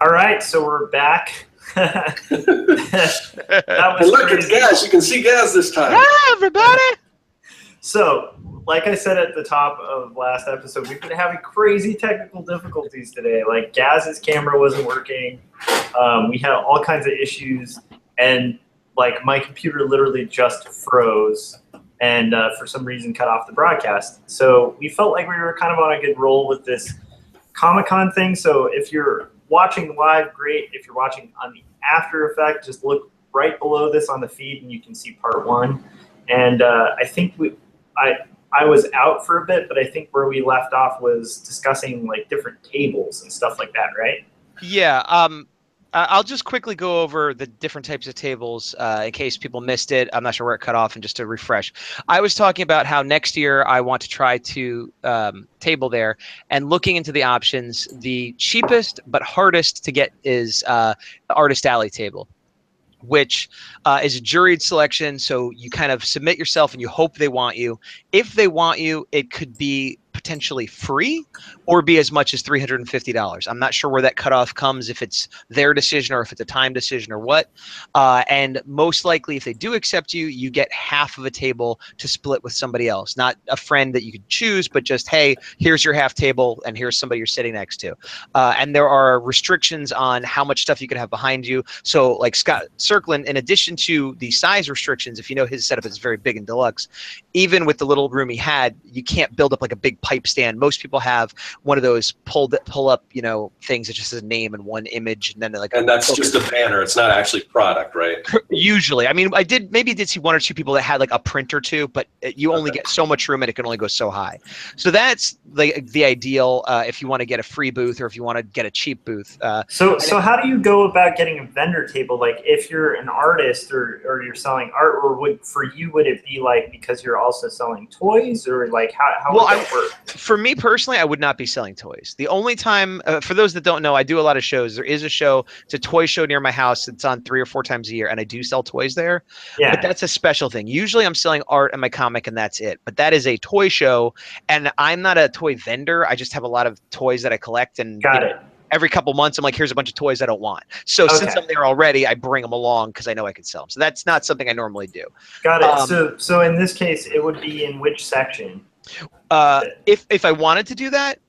All right, so we're back. That And was look, it's crazy. Gaz. You can see Gaz this time. Hi, everybody! So, like I said at the top of last episode, we've been having crazy technical difficulties today. Like Gaz's camera wasn't working. We had all kinds of issues, and like my computer literally just froze, and for some reason cut off the broadcast. So we felt like we were kind of on a good roll with this Comic-Con thing. So if you're watching live, great. If you're watching on the After Effect, just look right below this on the feed, and you can see part one. And I think I was out for a bit, but I think where we left off was discussing like different tables and stuff like that, right? Yeah, I'll just quickly go over the different types of tables in case people missed it. I'm not sure where it cut off, and just to refresh. I was talking about how next year I want to try to table there, and looking into the options, the cheapest but hardest to get is the Artist Alley table, which is a juried selection. So you kind of submit yourself and you hope they want you. If they want you, it could be potentially free or be as much as $350. I'm not sure where that cutoff comes, if it's their decision or if it's a time decision or what. And most likely, if they do accept you, you get half of a table to split with somebody else, not a friend that you could choose, but just, hey, here's your half table and here's somebody you're sitting next to. And there are restrictions on how much stuff you can have behind you. So like Scott Serkland, in addition to the size restrictions, if you know his setup is very big and deluxe, even with the little room he had, you can't build up like a big pipe stand. Most people have one of those pull up, things that just says a name and one image, and then like. And that's just a banner. It's not actually product, right? Usually, I mean, I did see one or two people that had like a print or two, but you only get so much room and it can only go so high. So that's the ideal if you want to get a free booth or if you want to get a cheap booth. So how do you go about getting a vendor table? Like if you're an artist or you're selling art, or would it be like because you're also selling toys, or like how would that work? For me personally, I would not be selling toys. The only time, for those that don't know, I do a lot of shows. There is a show, it's a toy show near my house. It's on 3 or 4 times a year, and I do sell toys there. Yeah. But that's a special thing. Usually I'm selling art and my comic, and that's it. But that is a toy show, and I'm not a toy vendor. I just have a lot of toys that I collect, and Got it. every couple months I'm like, here's a bunch of toys I don't want. So since I'm there already, I bring them along because I know I can sell them. So that's not something I normally do. Got it. So in this case, it would be in which section? If I wanted to do that,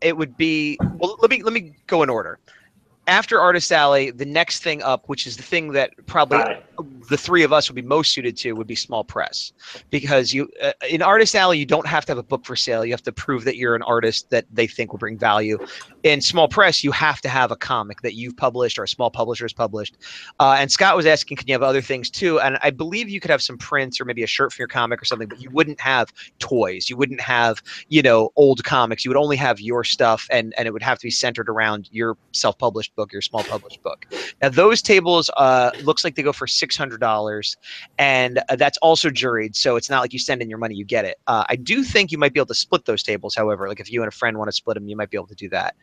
it would be, well, let me go in order. After Artist Alley, the next thing up, which is the thing that probably the three of us would be most suited to, would be small press. Because you in Artist Alley, you don't have to have a book for sale. You have to prove that you're an artist that they think will bring value. In small press, you have to have a comic that you've published or a small publisher has published. And Scott was asking, can you have other things too? And I believe you could have some prints or maybe a shirt for your comic or something, but you wouldn't have toys. You wouldn't have, old comics. You would only have your stuff, and it would have to be centered around your self-published book, your small published book. Now those tables looks like they go for $600, and that's also juried, so it's not like you send in your money, you get it. I do think you might be able to split those tables, however, like if you and a friend want to split them, you might be able to do that.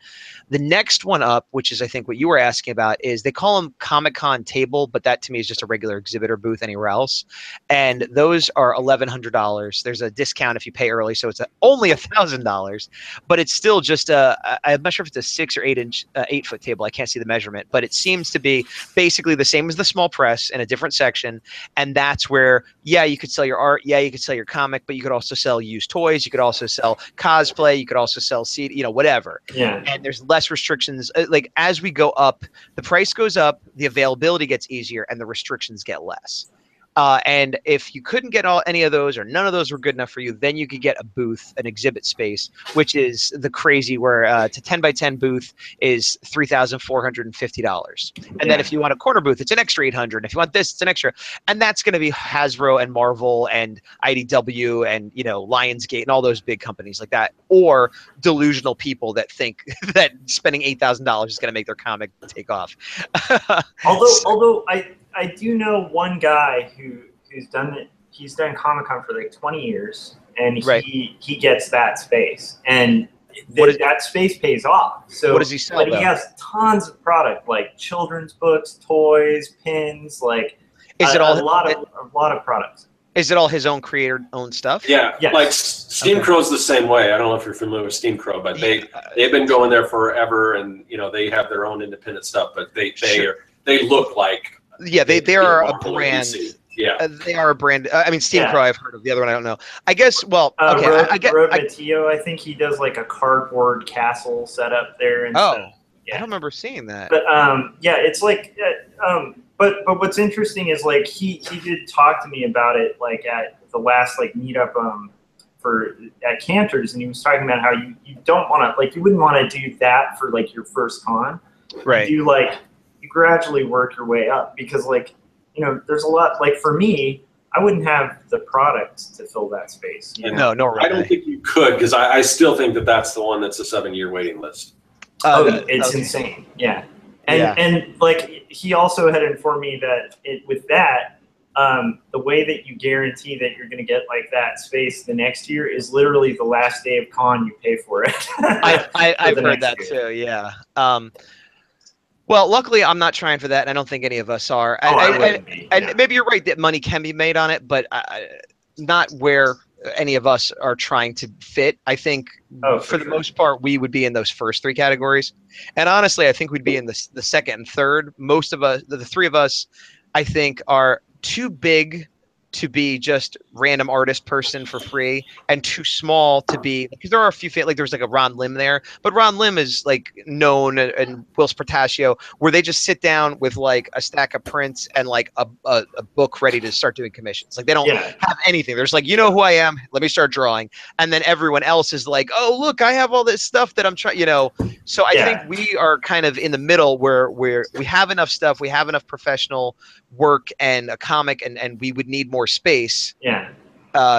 The next one up, which is I think what you were asking about, is they call them Comic-Con table, but that to me is just a regular exhibitor booth anywhere else, and those are $1,100. There's a discount if you pay early, so it's only $1,000, but it's still just I'm not sure if it's a 6 or 8 foot table. I can't see the measurement, but it seems to be basically the same as the small press in a different section. And that's where, yeah, you could sell your art. Yeah, you could sell your comic, but you could also sell used toys. You could also sell cosplay. You could also sell CD, whatever. Yeah. And there's less restrictions. Like as we go up, the price goes up, the availability gets easier, and the restrictions get less. And if you couldn't get any of those, or none of those were good enough for you, then you could get a booth, an exhibit space, which is the crazy where it's a 10 by 10 booth is $3,450. And then if you want a corner booth, it's an extra $800. If you want this, it's an extra. And that's going to be Hasbro and Marvel and IDW and, Lionsgate and all those big companies like that, or delusional people that think that spending $8,000 is going to make their comic take off. Although I do know one guy who's done it. He's done Comic-Con for like 20 years, and he gets that space, and that space pays off. So what does he sell? But he has tons of product, like children's books, toys, pins, like is it a lot of products. Is it all his own creator-owned stuff? Yeah, Yes. like Steam Crow's the same way. I don't know if you're familiar with Steam Crow, but they've been going there forever, and they have their own independent stuff. But they look like they are a brand. Yeah, they are a brand. I mean, Steam Crow I've heard of. The other one I don't know. I guess. Well, okay. Road Matteo, I think he does like a cardboard castle setup there and stuff. Yeah. I don't remember seeing that. But it's like but what's interesting is like he did talk to me about it like at the last like meetup at Cantors, and he was talking about how you don't want to like you wouldn't want to do that for like your first con. Right. You gradually work your way up because like there's a lot like for me I wouldn't have the product to fill that space. No, I don't think you could because I still think that's the one that's a 7-year waiting list. It's insane. Yeah. And like he also had informed me that with that, the way that you guarantee that you're going to get like that space the next year is literally the last day of con you pay for it. I've heard that too. Yeah. Well, luckily I'm not trying for that, and I don't think any of us are. And maybe you're right that money can be made on it, but not where any of us are trying to fit. I think for the most part we would be in those first 3 categories, and honestly I think we'd be in the second and third. Most of us, the 3 of us, I think are too big to be just random artist person for free, and too small to be, because there are a few like there's like a Ron Lim there, but Ron Lim is like known, and Will Spartaccio, where they just sit down with like a stack of prints and like a book ready to start doing commissions. Like they don't have anything. There's like, who I am, let me start drawing. And then everyone else is like, oh look, I have all this stuff that I'm trying, So I think we are kind of in the middle where we have enough stuff, we have enough professional work and a comic, and we would need more space.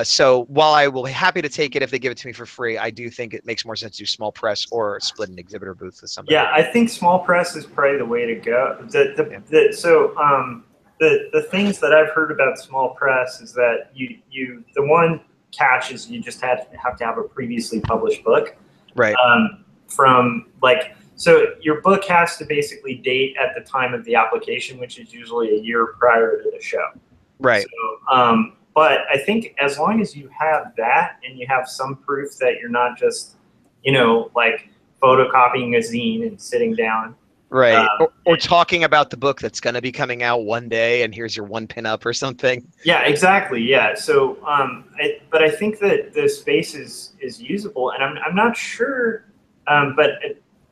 So while I will be happy to take it if they give it to me for free, I do think it makes more sense to do small press or split an exhibitor booth with somebody. Yeah, I think small press is probably the way to go. The things that I've heard about small press is that the one catch is you just have to have a previously published book. Right. So your book has to basically date at the time of the application, which is usually a year prior to the show. Right. So, but I think as long as you have that and you have some proof that you're not just, like photocopying a zine and sitting down. Right. Or talking about the book that's going to be coming out one day, and here's your one pinup or something. Yeah, exactly. Yeah. So, but I think that the space is usable, and I'm not sure, but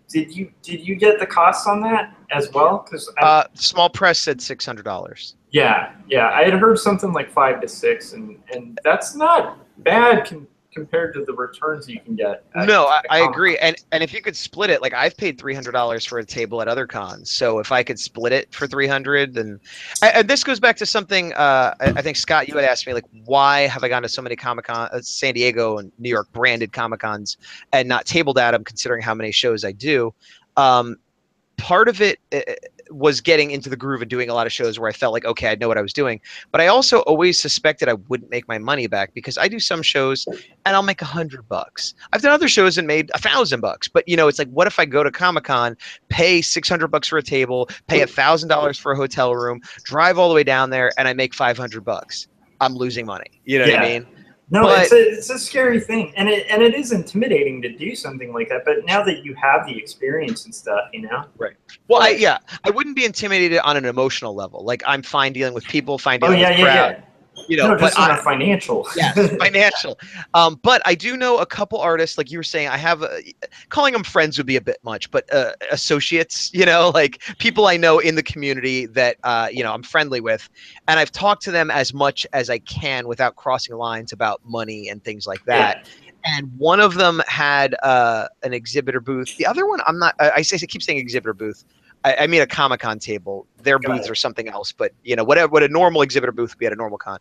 did you get the costs on that as well? Because small press said $600. Yeah, I had heard something like 5 to 6, and that's not bad compared to the returns you can get. No, I agree, and if you could split it, like I've paid $300 for a table at other cons, so if I could split it for $300, then and this goes back to something I think Scott, you had asked me, like, why have I gone to so many Comic-Con, San Diego and New York branded Comic-Cons, and not tabled at them, considering how many shows I do. Part of it was getting into the groove and doing a lot of shows where I felt like, okay, I know what I was doing. But I also always suspected I wouldn't make my money back, because I do some shows and I'll make $100. I've done other shows and made $1,000, but it's like, what if I go to Comic-Con, pay $600 for a table, pay $1,000 for a hotel room, drive all the way down there, and I make $500? I'm losing money. You know what I mean? No, it's a scary thing, and it is intimidating to do something like that. But now that you have the experience and stuff, Right. Well, I wouldn't be intimidated on an emotional level. Like, I'm fine dealing with people, fine dealing with crowd. No, just on a financial. Yeah, financial. But I do know a couple artists, like you were saying. I have calling them friends would be a bit much, but associates, like people I know in the community that I'm friendly with, and I've talked to them as much as I can without crossing lines about money and things like that. Yeah. And one of them had an exhibitor booth. The other one, I'm not. I keep saying exhibitor booth. I mean a Comic-Con table. Their booths are something else, but what a normal exhibitor booth would be at a normal con.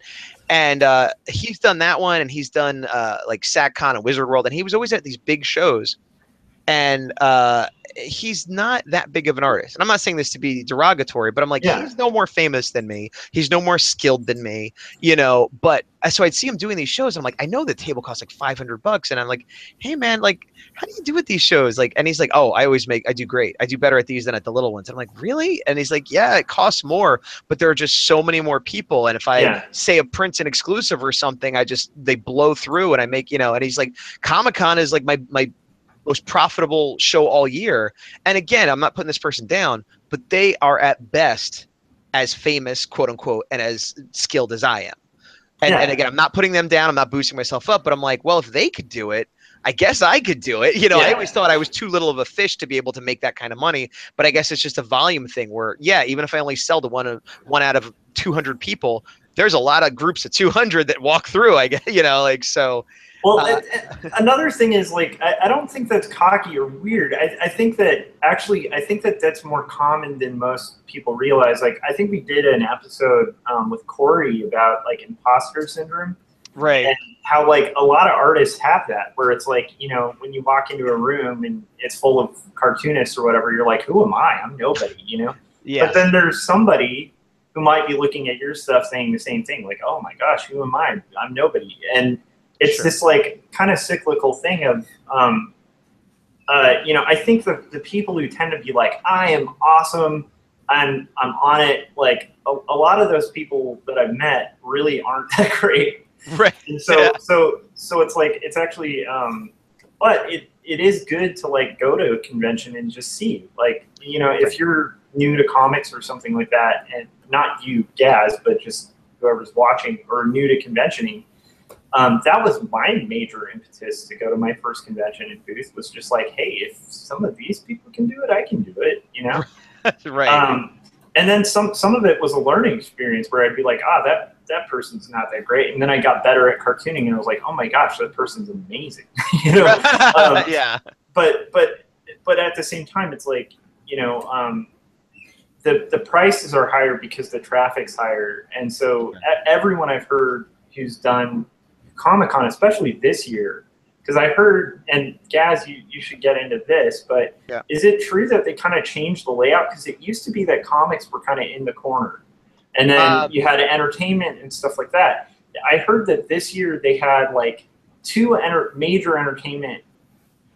And he's done that one, and he's done like SatCon and Wizard World, and he was always at these big shows. And he's not that big of an artist. And I'm not saying this to be derogatory, but I'm like, he's no more famous than me. He's no more skilled than me, you know. But so I'd see him doing these shows. And I'm like, I know the table costs like $500, and I'm like, hey man, like, how do you do with these shows? Like, and he's like, oh, I do great. I do better at these than at the little ones. And I'm like, really? And he's like, yeah, it costs more, but there are just so many more people. And if I say a Prince an exclusive or something, they blow through, and I make, you know. And he's like, Comic-Con is like my most profitable show all year. And again, I'm not putting this person down, but they are at best as famous, quote unquote, and as skilled as I am. And again, I'm not putting them down. I'm not boosting myself up, but I'm like, well, if they could do it, I guess I could do it. You know, I always thought I was too little of a fish to be able to make that kind of money, but I guess it's just a volume thing where, even if I only sell to one out of 200 people, there's a lot of groups of 200 that walk through, I guess, you know, like, so. Well, another thing is, like, I don't think that's cocky or weird. I think that that's more common than most people realize. Like, I think we did an episode with Corey about, like, imposter syndrome. Right. And how, like, a lot of artists have that, where it's like, you know, when you walk into a room and it's full of cartoonists or whatever, you're like, who am I? I'm nobody, you know? Yeah. But then there's somebody who might be looking at your stuff saying the same thing, like, oh my gosh, who am I? I'm nobody. And it's this, like, kind of cyclical thing of, you know, I think the people who tend to be like, I am awesome, I'm on it, like, a lot of those people that I've met really aren't that great. Right. And so it's like, it's actually, but it is good to, like, go to a convention and just see, like, you know, if you're new to comics or something like that, and not you, Gaz, but just whoever's watching, or new to conventioning, that was my major impetus to go to my first convention and booth, was just like, hey, if some of these people can do it, I can do it, you know? Right. And then some of it was a learning experience where I'd be like, that person's not that great. And then I got better at cartooning, and I was like, oh my gosh, that person's amazing. You know? Yeah. But at the same time, it's like, you know, the prices are higher because the traffic's higher. And so everyone I've heard who's done Comic-Con, especially this year, because I heard, and Gaz, you should get into this, but is it true that they kind of changed the layout? Because it used to be that comics were kind of in the corner, and then you had entertainment and stuff like that. I heard that this year they had, like, two major entertainment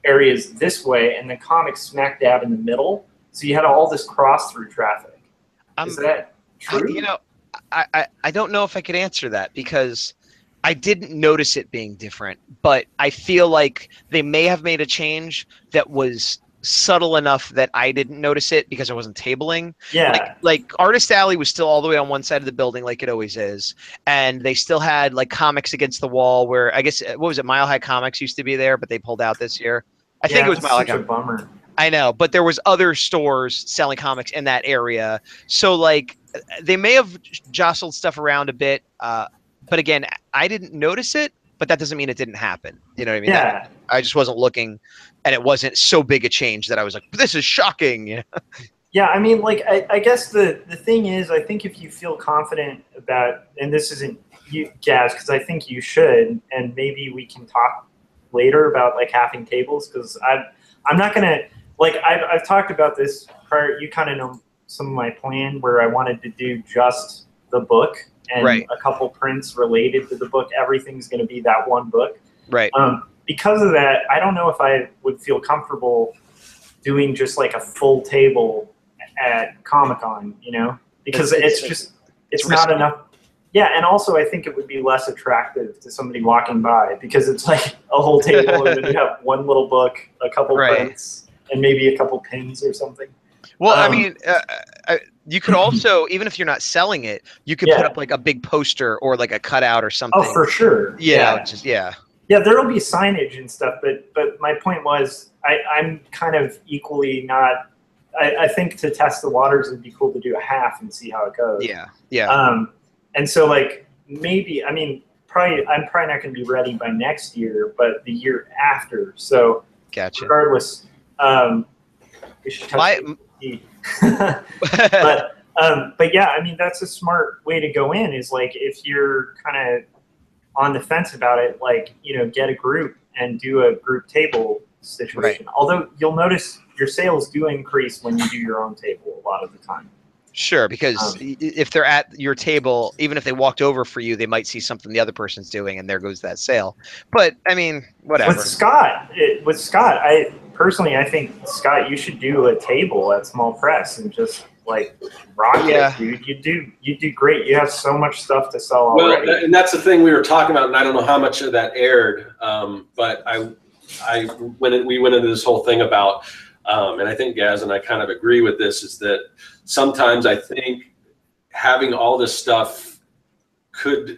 areas this way, and the comics smack dab in the middle. So you had all this cross-through traffic. Is that true? You know, I don't know if I could answer that, because I didn't notice it being different, but I feel like they may have made a change that was subtle enough that I didn't notice it because I wasn't tabling. Yeah. Like Artist Alley was still all the way on one side of the building, like it always is. And they still had, like, Comics Against the Wall, where, I guess, what was it? Mile High Comics used to be there, but they pulled out this year. I think it was Mile High Comics. Such a bummer. I know, but there was other stores selling comics in that area. So, like, they may have jostled stuff around a bit. But again, I didn't notice it, but that doesn't mean it didn't happen. You know what I mean? Yeah. I just wasn't looking, and it wasn't so big a change that I was like, this is shocking. You know? Yeah, I mean, like, I guess the thing is, I think if you feel confident about, and this isn't you, Gaz, because I think you should, and maybe we can talk later about, like, halving tables, because I'm not going to, like, I've talked about this prior. You kind of know some of my plan, where I wanted to do just the book and a couple prints related to the book. Everything's going to be that one book. Right. Because of that, I don't know if I would feel comfortable doing just, like, a full table at Comic-Con, you know, because it's not enough. Yeah, and also I think it would be less attractive to somebody walking by, because it's like a whole table and then you have one little book, a couple prints, and maybe a couple pins or something. Well, I mean, you could also, even if you're not selling it, you could put up, like, a big poster or, like, a cutout or something. Oh, for sure. Yeah. Yeah, there'll be signage and stuff, but my point was, I'm kind of equally not. I think to test the waters, it'd be cool to do a half and see how it goes. Yeah. And so, like, maybe, I mean, I'm probably not going to be ready by next year, but the year after. So, regardless, we should touch but yeah, I mean, that's a smart way to go in, is, like, if you're kind of on the fence about it, like, you know, get a group and do a group table situation. Although you'll notice your sales do increase when you do your own table a lot of the time. Sure, because if they're at your table, even if they walked over for you, they might see something the other person's doing, and there goes that sale. But I mean, whatever. With Scott, I personally, I think Scott, you should do a table at Small Press and just like rock it, dude. You do great. You have so much stuff to sell already. Well, and that's the thing we were talking about, and I don't know how much of that aired, but we went into this whole thing about. And I think Gaz and I kind of agree with this, is that sometimes I think having all this stuff could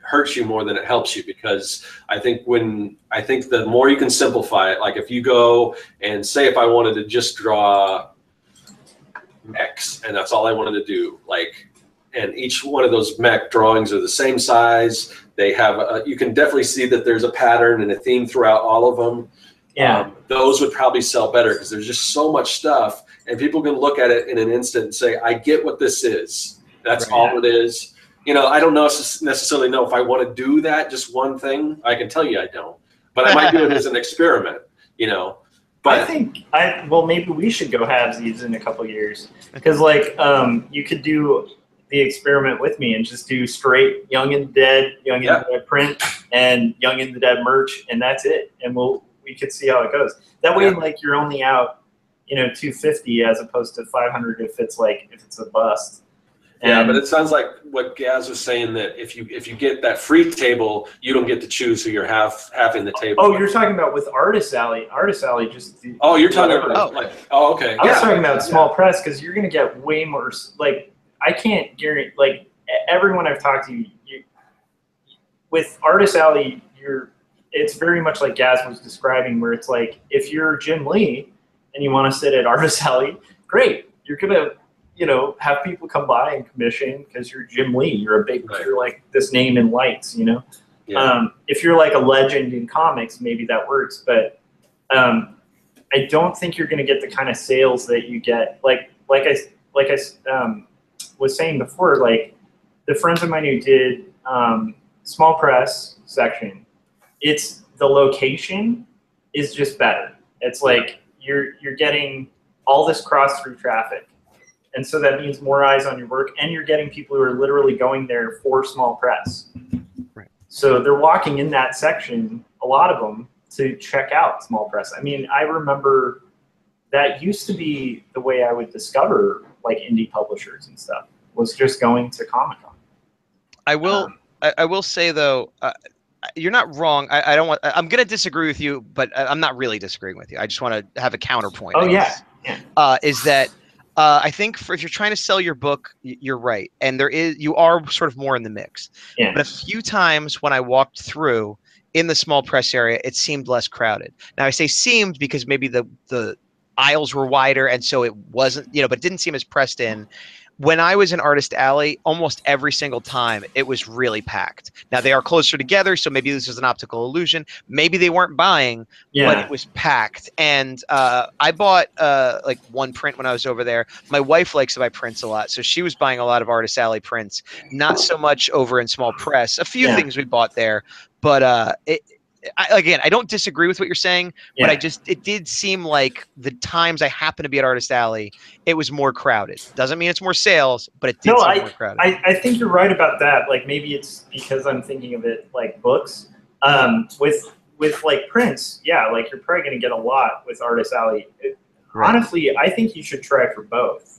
hurt you more than it helps you, because I think the more you can simplify it, like if you go and say, if I wanted to just draw mechs and that's all I wanted to do, like, and each one of those mech drawings are the same size, they have you can definitely see that there's a pattern and a theme throughout all of them. Yeah, those would probably sell better because there's just so much stuff, and people can look at it in an instant and say, I get what this is. That's all it is. You know, I don't necessarily know if I want to do that, just one thing. I can tell you I don't. But I might do it as an experiment, you know. But I think, well, maybe we should go halvesies in a couple of years. Because, like, you could do the experiment with me and just do straight Young and Dead, Young and Dead print, and Young and the Dead merch, and that's it. And we could see how it goes. That way, like, you're only out, you know, $250 as opposed to $500 if it's a bust. Yeah, but it sounds like what Gaz was saying, that if you get that free table, you don't get to choose who you're halving the table. Oh, you're talking about with Artist Alley. Artist Alley just. You're talking about okay. I was talking about Small Press, because you're gonna get way more. Like, I can't guarantee. Like, everyone I've talked to, with Artist Alley, it's very much like Gaz was describing, where it's like, if you're Jim Lee and you want to sit at Artist Alley, great. You're gonna, you know, have people come by and commission because you're Jim Lee. You're you're like this name in lights, you know. Yeah. If you're like a legend in comics, maybe that works. But I don't think you're gonna get the kind of sales that you get. Like I was saying before, like the friends of mine who did Small Press section. It's the location is just better. It's like you're getting all this cross through traffic, and so that means more eyes on your work, and you're getting people who are literally going there for Small Press. Right. So they're walking in that section, a lot of them, to check out Small Press. I mean, I remember that used to be the way I would discover like indie publishers and stuff, was just going to Comic-Con. I will say though. You're not wrong. I'm going to disagree with you, but I'm not really disagreeing with you. I just want to have a counterpoint. Oh, yeah. Is that I think if you're trying to sell your book, you're right. And you are sort of more in the mix. Yeah. But a few times when I walked through in the Small Press area, it seemed less crowded. Now, I say seemed because maybe the aisles were wider, and so it wasn't, you know, but it didn't seem as pressed in. When I was in Artist Alley, almost every single time, it was really packed. Now, they are closer together, so maybe this is an optical illusion. Maybe they weren't buying, but it was packed. And I bought like one print when I was over there. My wife likes to buy prints a lot, so she was buying a lot of Artist Alley prints. Not so much over in Small Press. A few things we bought there, but I don't disagree with what you're saying, but it did seem like the times I happened to be at Artist Alley, it was more crowded. Doesn't mean it's more sales, but it did seem more crowded. I think you're right about that. Like, maybe it's because I'm thinking of it like books. With like prints, like you're probably going to get a lot with Artist Alley. Honestly, I think you should try for both.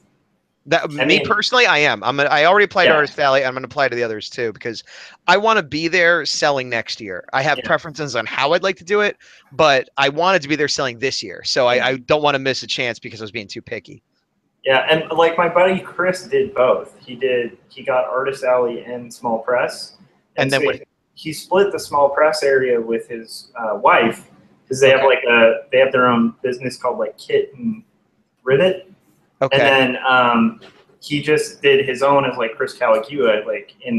Personally, I am. I already applied to Artist Alley. I'm going to apply to the others too, because I want to be there selling next year. I have preferences on how I'd like to do it, but I wanted to be there selling this year. So I don't want to miss a chance because I was being too picky. Yeah, and like my buddy Chris did both. He got Artist Alley and Small Press, and then he split the Small Press area with his wife, because they have their own business called like Kit and Rivet. Okay. And then he just did his own as like Chris Caligula, like in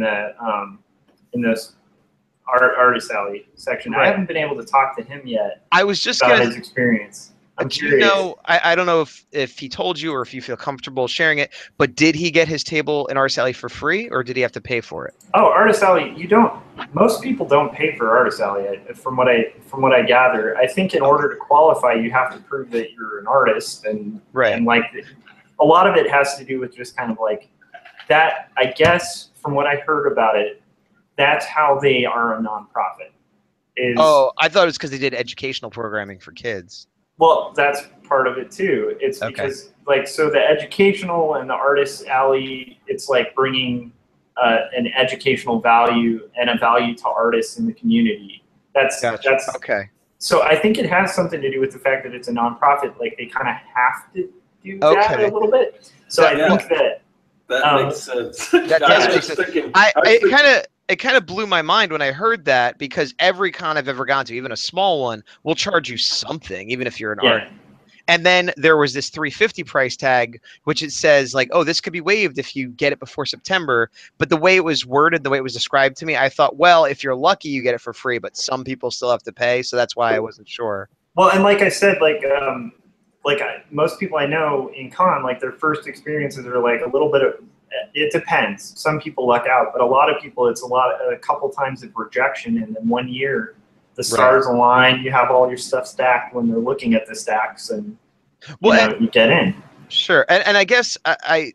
this Artist Alley section. Right. I haven't been able to talk to him yet. I was just about his experience. I'm Do you curious. know? I don't know if he told you or if you feel comfortable sharing it. But did he get his table in Artist Alley for free, or did he have to pay for it? Oh, Artist Alley, you don't. Most people don't pay for Artist Alley. From what I gather, I think in order to qualify, you have to prove that you're an artist, and like a lot of it has to do with just kind of like that. I guess from what I heard about it, that's how they are a nonprofit. Oh, I thought it was because they did educational programming for kids. Well, that's part of it too. It's because like so the educational and the Artist Alley, it's like bringing an educational value and a value to artists in the community. That's okay. So I think it has something to do with the fact that it's a nonprofit. Like they kind of have to do that a little bit. So I think that makes sense. That does make sense. It kind of blew my mind when I heard that, because every con I've ever gone to, even a small one, will charge you something, even if you're an artist. And then there was this $350 price tag, which it says like, oh, this could be waived if you get it before September. But the way it was worded, the way it was described to me, I thought, well, if you're lucky, you get it for free, but some people still have to pay. So that's why I wasn't sure. Well, and like I said, most people I know in con, like their first experiences are like a little bit of, it depends. Some people luck out, but a lot of people, it's a couple times of rejection, and then 1 year, the stars align. You have all your stuff stacked when they're looking at the stacks, and you get in. Sure, and I guess I'm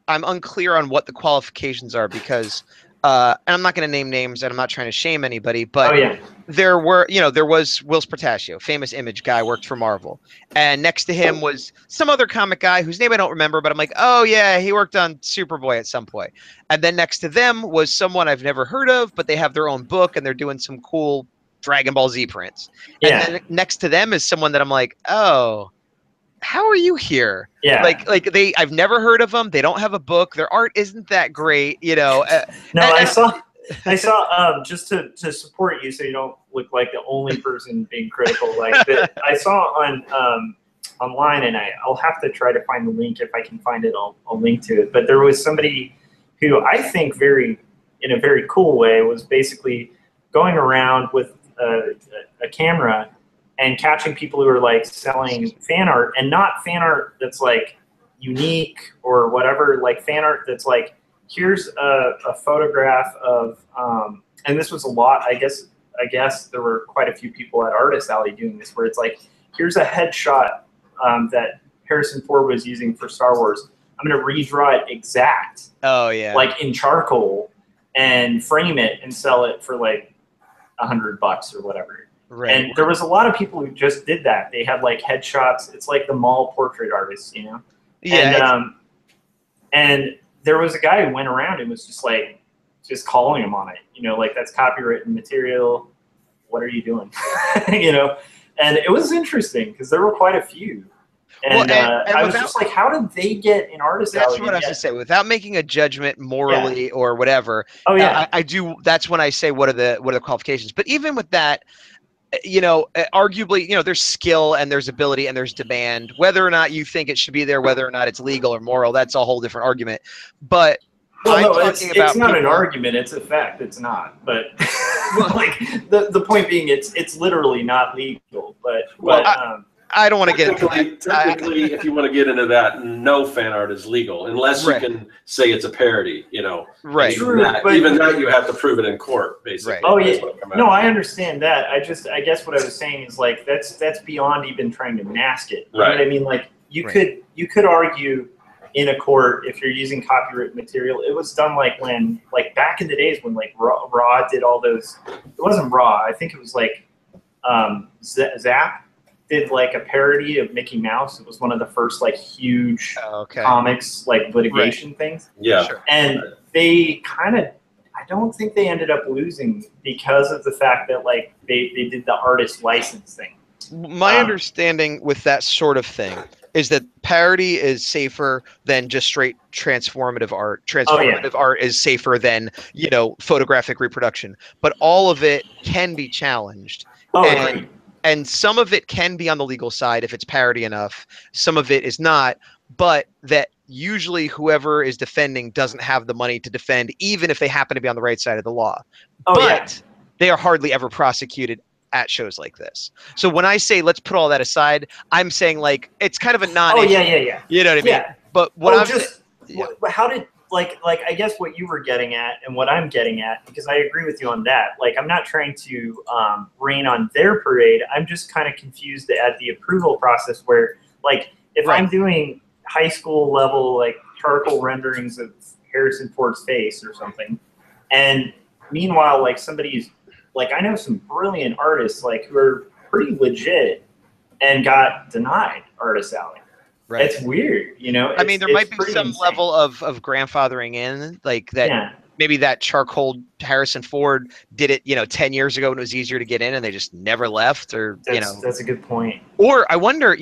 unclear on what the qualifications are, because and I'm not going to name names, and I'm not trying to shame anybody, but there was Whilce Portacio, famous image guy, worked for Marvel, and next to him was some other comic guy whose name I don't remember, but I'm like, oh yeah, he worked on Superboy at some point. And then next to them was someone I've never heard of, but they have their own book and they're doing some cool Dragon Ball Z prints. And then next to them is someone that I'm like, oh, how are you here? Yeah. I've never heard of them. They don't have a book. Their art isn't that great, No, I saw just to support you, so you don't look like the only person being critical. I saw on online, and I'll have to try to find the link. If I can find it, I'll link to it. But there was somebody who I think in a very cool way was basically going around with a camera and catching people who are like selling fan art, and not fan art that's like unique or whatever, like fan art that's like, here's a photograph of, and this was a lot, I guess there were quite a few people at Artist Alley doing this, where it's like, here's a headshot that Harrison Ford was using for Star Wars. I'm going to redraw it exact. Oh, yeah. Like in charcoal, and frame it and sell it for like $100 or whatever. Right. And there was a lot of people who just did that. They had like headshots. It's like the mall portrait artists, Yeah. And there was a guy who went around and was just calling him on it. Like, that's copywritten material. What are you doing? And it was interesting because there were quite a few. And, I was just like, how did they get in Artist Alley? That's what I was to say. Without making a judgment morally or whatever. Oh yeah. I do. That's when I say, what are the qualifications? But even with that, arguably, there's skill and there's ability and there's demand. Whether or not you think it should be there, whether or not it's legal or moral, that's a whole different argument. But it's not an argument. It's a fact. It's not. But like the point being, it's literally not legal. But I don't want to get into that. Technically, if you want to get into that, no fan art is legal unless you can say it's a parody. Right. Even that you have to prove it in court, basically. Right. Oh yeah. No, I understand that. I guess what I was saying is like that's beyond even trying to mask it. You know what I mean? Like you could argue in a court if you're using copyright material. It was done like back in the days when like Raw did all those. It wasn't Raw. I think it was like Zap did like a parody of Mickey Mouse. It was one of the first like huge comics like litigation things. Yeah. Sure. And they I don't think they ended up losing because of the fact that like they did the artist license thing. My understanding with that sort of thing is that parody is safer than just straight transformative art. Transformative art is safer than, photographic reproduction. But all of it can be challenged. And some of it can be on the legal side if it's parody enough. Some of it is not. But that usually whoever is defending doesn't have the money to defend, even if they happen to be on the right side of the law. But they are hardly ever prosecuted at shows like this. So when I say let's put all that aside, I'm saying like it's kind of a non. Oh yeah. You know what I mean? Yeah. But what I'm just how did like I guess what you were getting at and what I'm getting at, because I agree with you on that. Like I'm not trying to rain on their parade. I'm just kind of confused at the approval process where like if I'm doing high school level like charcoal renderings of Harrison Ford's face or something, and meanwhile like somebody's like I know some brilliant artists like who are pretty legit and got denied Artist Alley. Right. It's weird, you know. I mean, there might be some level of grandfathering in, like that. Yeah. Maybe that charcoal Harrison Ford did it, 10 years ago when it was easier to get in, and they just never left, or That's a good point. Or I wonder,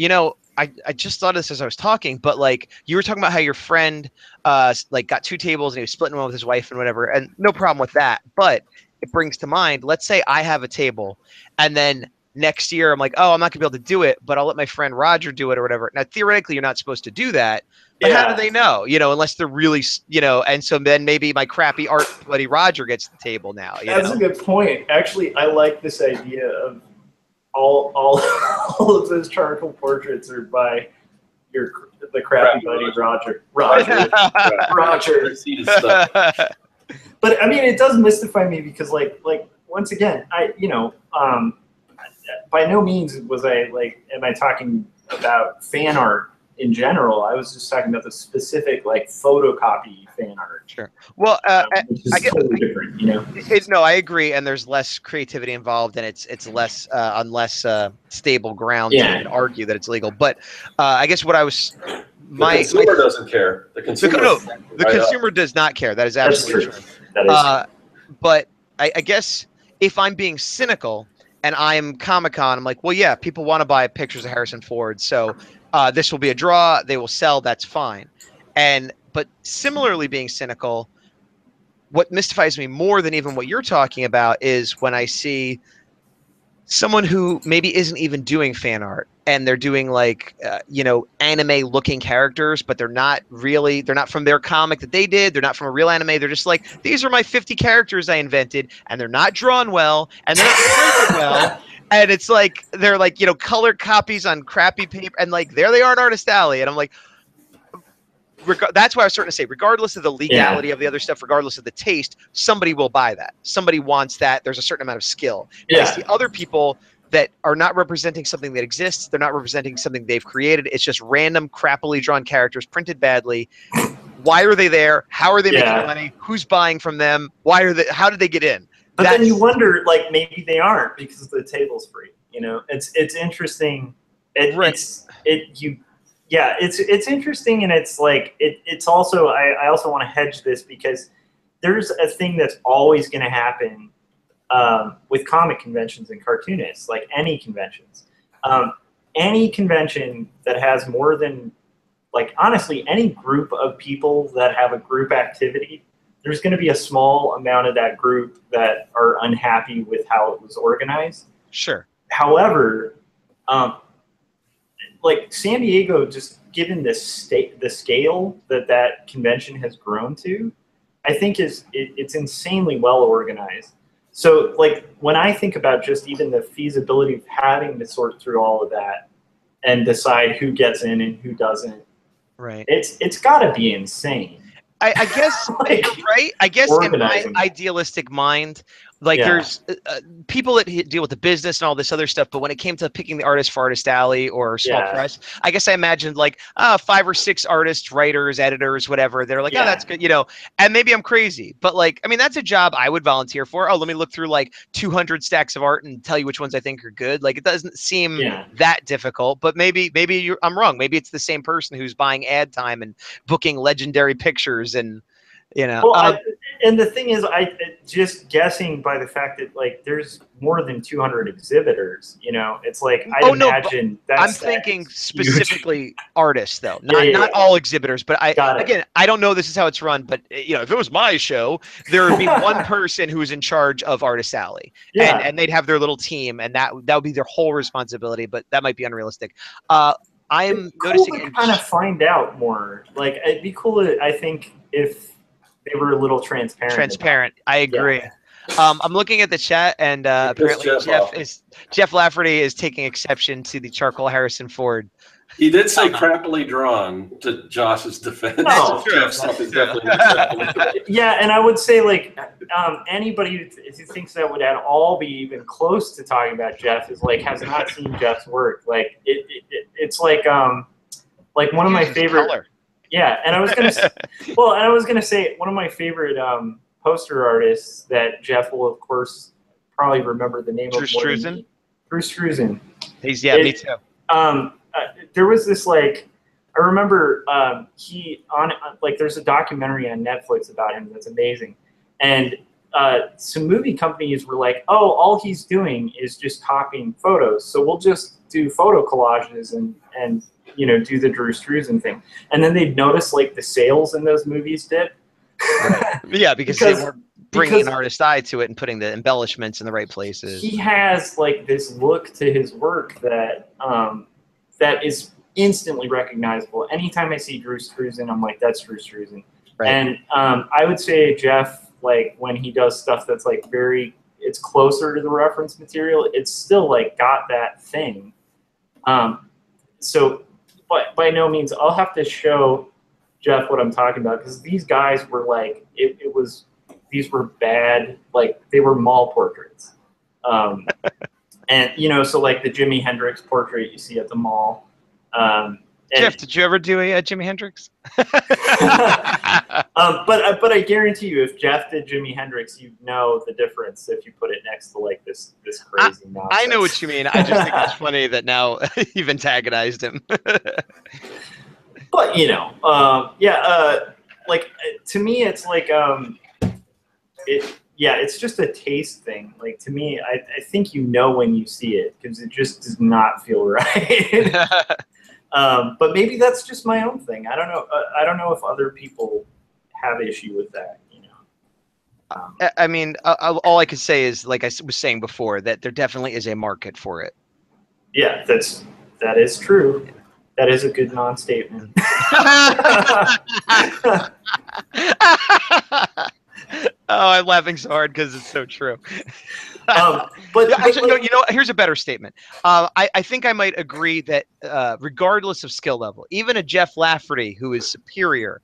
I just thought of this as I was talking, but like you were talking about how your friend like got 2 tables and he was splitting one with his wife and whatever, and no problem with that. But it brings to mind, let's say I have a table, and then next year I'm like, oh, I'm not gonna be able to do it, but I'll let my friend Roger do it or whatever. Now theoretically you're not supposed to do that, but how do they know? Unless they're really, and so then maybe my crappy art buddy Roger gets the table now. That's a good point. Actually, I like this idea of all of those charcoal portraits are by the crappy buddy Roger. Roger. But I mean, it does mystify me because like once again, by no means was I like, am I talking about fan art in general? I was just talking about the specific like photocopy fan art. Sure. Well, which is totally different, No, I agree, and there's less creativity involved, and it's less on less stable ground to argue that it's legal. But I guess what I was the consumer doesn't care. The consumer does not care. That is absolutely true. That is true. But I guess if I'm being cynical and I'm Comic-Con, I'm like, well, yeah, people want to buy pictures of Harrison Ford, so this will be a draw. They will sell. That's fine. But similarly, being cynical, what mystifies me more than even what you're talking about is when I see someone who maybe isn't even doing fan art and they're doing like, anime looking characters, but they're not from their comic that they did. They're not from a real anime. They're just like, these are my 50 characters I invented, and they're not drawn well and they're not printed well. And it's like, they're like, colored copies on crappy paper, and like, there they are in Artist Alley. And I'm like, that's why I was starting to say, regardless of the legality of the other stuff, regardless of the taste, somebody will buy that. Somebody wants that. There's a certain amount of skill. And I see other people that are not representing something that exists. They're not representing something they've created. It's just random, crappily drawn characters printed badly. Why are they there? How are they making money? Who's buying from them? How did they get in? But then you wonder, like, maybe they aren't because the table's free. It's interesting. It's interesting, and it's like it's also I also want to hedge this because there's a thing that's always going to happen with comic conventions and cartoonists, like any conventions. Any convention that has more than, like, honestly, any group of people that have a group activity, there's going to be a small amount of that group that are unhappy with how it was organized. Sure. However, like San Diego, just given the scale that convention has grown to, I think it's insanely well organized. So like when I think about just even the feasibility of having to sort through all of that and decide who gets in and who doesn't, right? It's got to be insane. I guess, like, right? I guess in my idealistic mind, like there's people that deal with the business and all this other stuff, but when it came to picking the artist for Artist Alley or Small Press, I guess I imagined like 5 or 6 artists, writers, editors, whatever. They're like, oh, that's good, and maybe I'm crazy, but like, I mean, that's a job I would volunteer for. Oh, let me look through like 200 stacks of art and tell you which ones I think are good. Like, it doesn't seem that difficult, but maybe I'm wrong. Maybe it's the same person who's buying ad time and booking legendary pictures and, Well, and the thing is, I just guessing by the fact that like there's more than 200 exhibitors. It's like imagine. I'm thinking specifically artists, though, not all exhibitors. But I don't know this is how it's run. But if it was my show, there would be one person who is in charge of Artist Alley, and they'd have their little team, and that would be their whole responsibility. But that might be unrealistic. I am noticing to kind of find out more. Like, it'd be cool, I think, if they were a little transparent. I agree. I'm looking at the chat, and apparently Jeff Lafferty is taking exception to the charcoal Harrison Ford. He did say crappily drawn to Josh's defense. No, Jeff's stuff is definitely crappily. Yeah, and I would say like anybody who thinks that would at all be even close to talking about Jeff is like has not seen Jeff's work. Like it's like one of my favorite. Color. Yeah, and I was gonna say one of my favorite poster artists that Jeff will of course probably remember the name of. Bruce Struzan. Bruce Struzan. Me too. There was this like, I remember there's a documentary on Netflix about him that's amazing, and some movie companies were like, oh, all he's doing is just copying photos, so we'll just do photo collages and do the Drew Struzan thing, and then they'd notice like the sales in those movies dip. Right. Yeah, because they weren't bringing an artist eye to it and putting the embellishments in the right places. He has like this look to his work that that is instantly recognizable. Anytime I see Drew Struzan, I'm like, that's Drew Struzan. Right. And I would say Jeff, like when he does stuff that's like it's closer to the reference material, it's still like got that thing. So, but by no means, I'll have to show Jeff what I'm talking about, because these guys were like, these were bad, like they were mall portraits. And, so like the Jimi Hendrix portrait you see at the mall. Jeff, did you ever do a Jimi Hendrix? But I guarantee you, if Jeff did Jimi Hendrix, you'd know the difference if you put it next to like this crazy nonsense. I know what you mean. I just think it's funny that now you've antagonized him. But like to me, it's like it's just a taste thing. Like to me, I think when you see it, because it just does not feel right. But maybe that's just my own thing. I don't know. I don't know if other people have issue with that. I mean, all I could say is, like I was saying before, that there definitely is a market for it. Yeah, that is true. That is a good non-statement. Oh, I'm laughing so hard because it's so true. But actually, here's a better statement. I think I might agree that regardless of skill level, even a Jeff Lafferty who is superior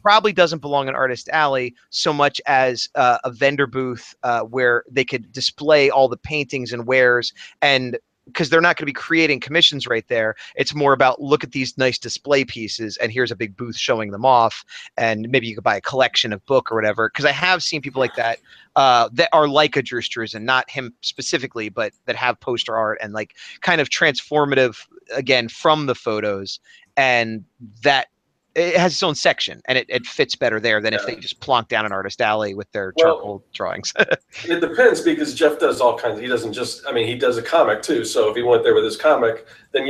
probably doesn't belong in Artist Alley so much as a vendor booth where they could display all the paintings and wares, and because they're not going to be creating commissions right there. It's more about, look at these nice display pieces, and here's a big booth showing them off, and maybe you could buy a collection of book or whatever. Because I have seen people like that that are like a Drew Struzan, not him specifically, but that have poster art and like kind of transformative, again, from the photos, and that it has its own section, and it fits better there than if they just plonk down an Artist Alley with their charcoal drawings. It depends, because Jeff does all kinds. He doesn't just, he does a comic too. So if he went there with his comic, then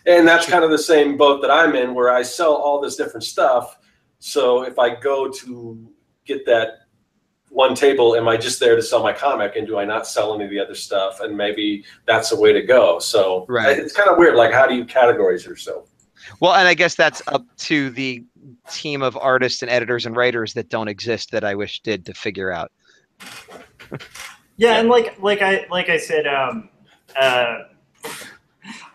and that's kind of the same boat that I'm in, where I sell all this different stuff. So if I go to get that one table, am I just there to sell my comic, and do I not sell any of the other stuff? And maybe that's a way to go. So it's kind of weird. Like, how do you categorize yourself? Well, and I guess that's up to the team of artists and editors and writers that don't exist that I wish did to figure out. Yeah, and like I said,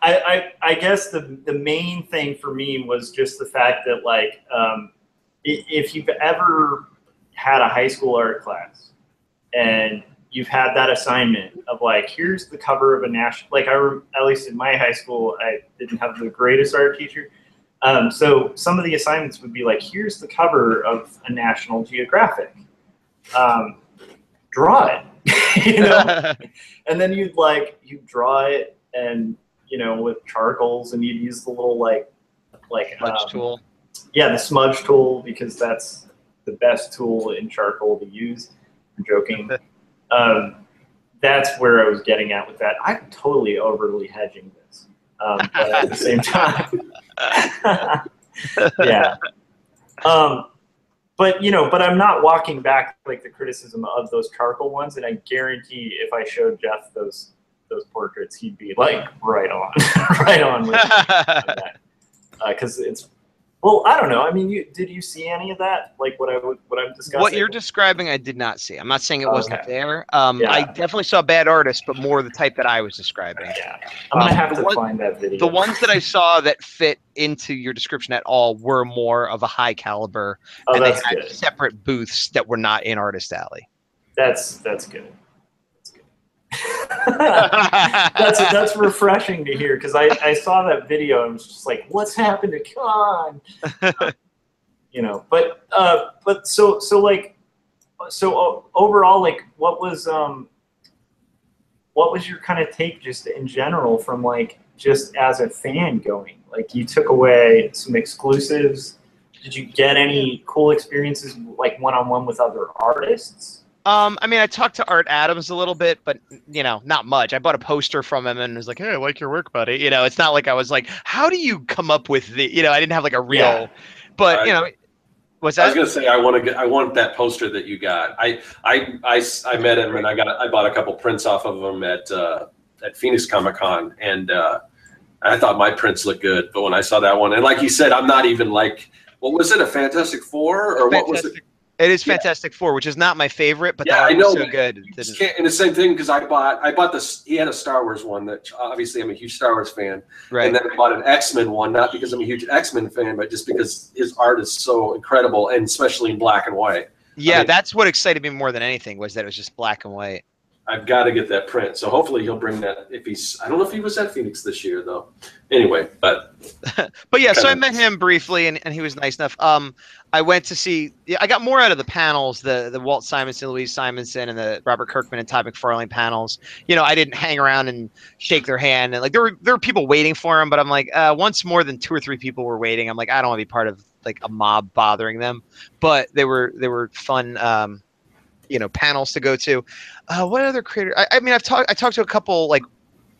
I guess the main thing for me was just the fact that like if you've ever had a high school art class and you've had that assignment of like, here's the cover of a national, like at least in my high school, I didn't have the greatest art teacher. So some of the assignments would be like, here's the cover of a National Geographic. Draw it, and then you'd draw it, and with charcoals, and you'd use the little like smudge tool. Yeah, the smudge tool, because that's the best tool in charcoal to use. I'm joking. That's where I was getting at with that. I'm totally overly hedging this, but at the same time, yeah. But I'm not walking back like the criticism of those charcoal ones, and I guarantee if I showed Jeff those portraits, he'd be like right on with that, because Well, I don't know. I mean, did you see any of that? Like what I'm discussing? What you're describing, I did not see. I'm not saying it wasn't there. Yeah. I definitely saw bad artists, but more the type that I was describing. Yeah. I'm going to have to find that video. The ones that I saw that fit into your description at all were more of a high caliber, and they had separate booths that were not in Artist Alley. That's good. That's refreshing to hear, because I saw that video and was just like, what's happened to Con? You know, but so overall, like, what was your kind of take just in general from, like, just as a fan going? Like, you took away some exclusives. Did you get any cool experiences, like one-on-one with other artists? I mean, I talked to Art Adams a little bit, but, you know, not much. I bought a poster from him and was like, hey, I like your work, buddy. You know, it's not like I was like, how do you come up with the, you know, I didn't have like a real, but, you know, what's that? I was going to say, I want that poster that you got. I met him and I bought a couple prints off of him at Phoenix Comic Con, and I thought my prints looked good. But when I saw that one, and like you said, I'm not even like, what was it, a Fantastic Four, or what was it? It is Fantastic Four, which is not my favorite, but I know, so good. And the same thing, because I bought this. He had a Star Wars one that obviously I'm a huge Star Wars fan, right? And then I bought an X-Men one, not because I'm a huge X-Men fan, but just because his art is so incredible, and especially in black and white. Yeah, I mean, that's what excited me more than anything, was that it was just black and white. I've got to get that print, so hopefully he'll bring that. I don't know if he was at Phoenix this year though. Anyway, but yeah, so I met him briefly, and he was nice enough. I went to see. I got more out of the panels, the Walt Simonson, Louise Simonson, and the Robert Kirkman and Todd McFarlane panels. You know, I didn't hang around and shake their hand, and like there were people waiting for him, but I'm like, once more than 2 or 3 people were waiting, I'm like, I don't want to be part of like a mob bothering them. But they were fun. You know, panels to go to. What other creator? I mean, I talked to a couple like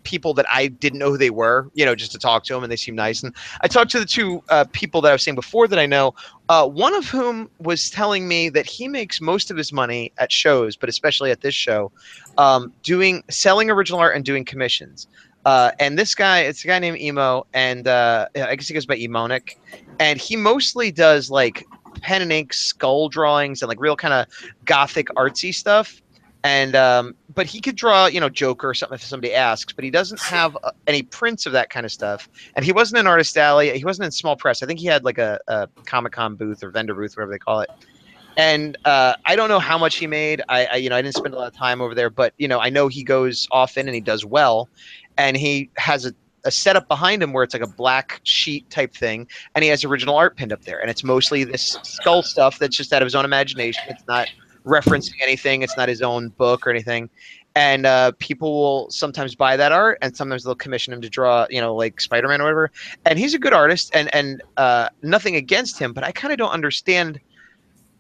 people that I didn't know who they were, you know, just to talk to them, and they seemed nice. And I talked to the 2 people that I was saying before that I know, one of whom was telling me that he makes most of his money at shows, but especially at this show, selling original art and doing commissions. And this guy, it's a guy named Emo, and I guess he goes by Emonic, and he mostly does like pen and ink skull drawings and like real kind of gothic artsy stuff. And but he could draw, you know, Joker or something if somebody asks, but he doesn't have any prints of that kind of stuff. And he wasn't in Artist Alley. He wasn't in Small Press. I think he had like a Comic-Con booth or vendor booth, whatever they call it. And I don't know how much he made. I you know, I didn't spend a lot of time over there, but you know, I know he goes often and he does well. And he has a setup behind him where it's like a black sheet type thing, and he has original art pinned up there, and it's mostly this skull stuff that's just out of his own imagination. It's not referencing anything. It's not his own book or anything. And people will sometimes buy that art, and sometimes they'll commission him to draw, you know, like Spider-Man or whatever. And he's a good artist, and nothing against him, but I kind of don't understand.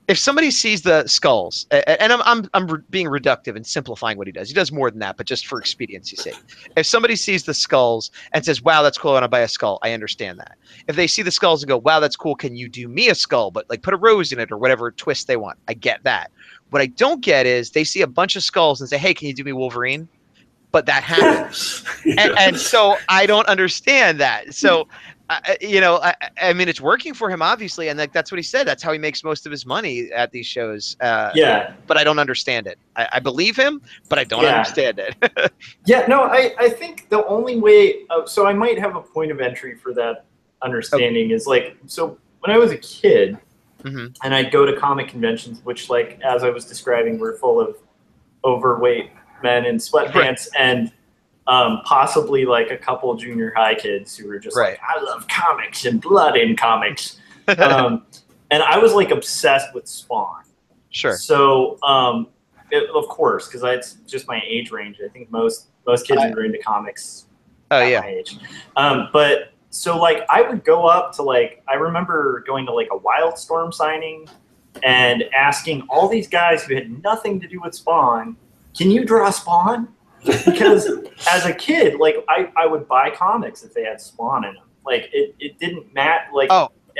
If somebody sees the skulls, and I'm being reductive and simplifying what he does more than that, but just for expediency's sake. If somebody sees the skulls and says, wow, that's cool, I want to buy a skull, I understand that. If they see the skulls and go, wow, that's cool, can you do me a skull, but like put a rose in it or whatever twist they want, I get that. What I don't get is they see a bunch of skulls and say, hey, can you do me Wolverine? But that happens. and so I don't understand that. So you know, I mean, it's working for him, obviously, and like that's what he said. That's how he makes most of his money at these shows. Yeah. But I don't understand it. I believe him, but I don't understand it. Yeah, no, I think the only way so I might have a point of entry for that understanding is like, so when I was a kid, and I'd go to comic conventions, which, like, as I was describing, were full of overweight men in sweatpants and possibly like a couple junior high kids who were just like, I love comics and blood in comics. And I was like obsessed with Spawn. Sure. So, of course, because it's just my age range. I think most kids are into comics at my age. But so like I would go up to like, I remember going to like a Wildstorm signing and asking all these guys who had nothing to do with Spawn, can you draw Spawn? Because as a kid, like I would buy comics if they had Spawn in them. Like it didn't matter. Like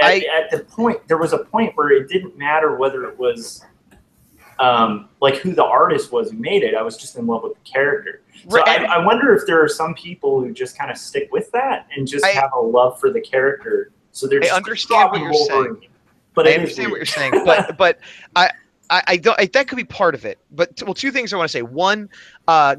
at the point, there was a point where it didn't matter whether it was like who the artist was who made it. I was just in love with the character. So I wonder if there are some people who just kind of stick with that and just have a love for the character. So they're I just understand what you're saying. Wolverine. But I understand what you're saying. But I understand what you're saying, but I don't. That could be part of it. But two things I want to say. One,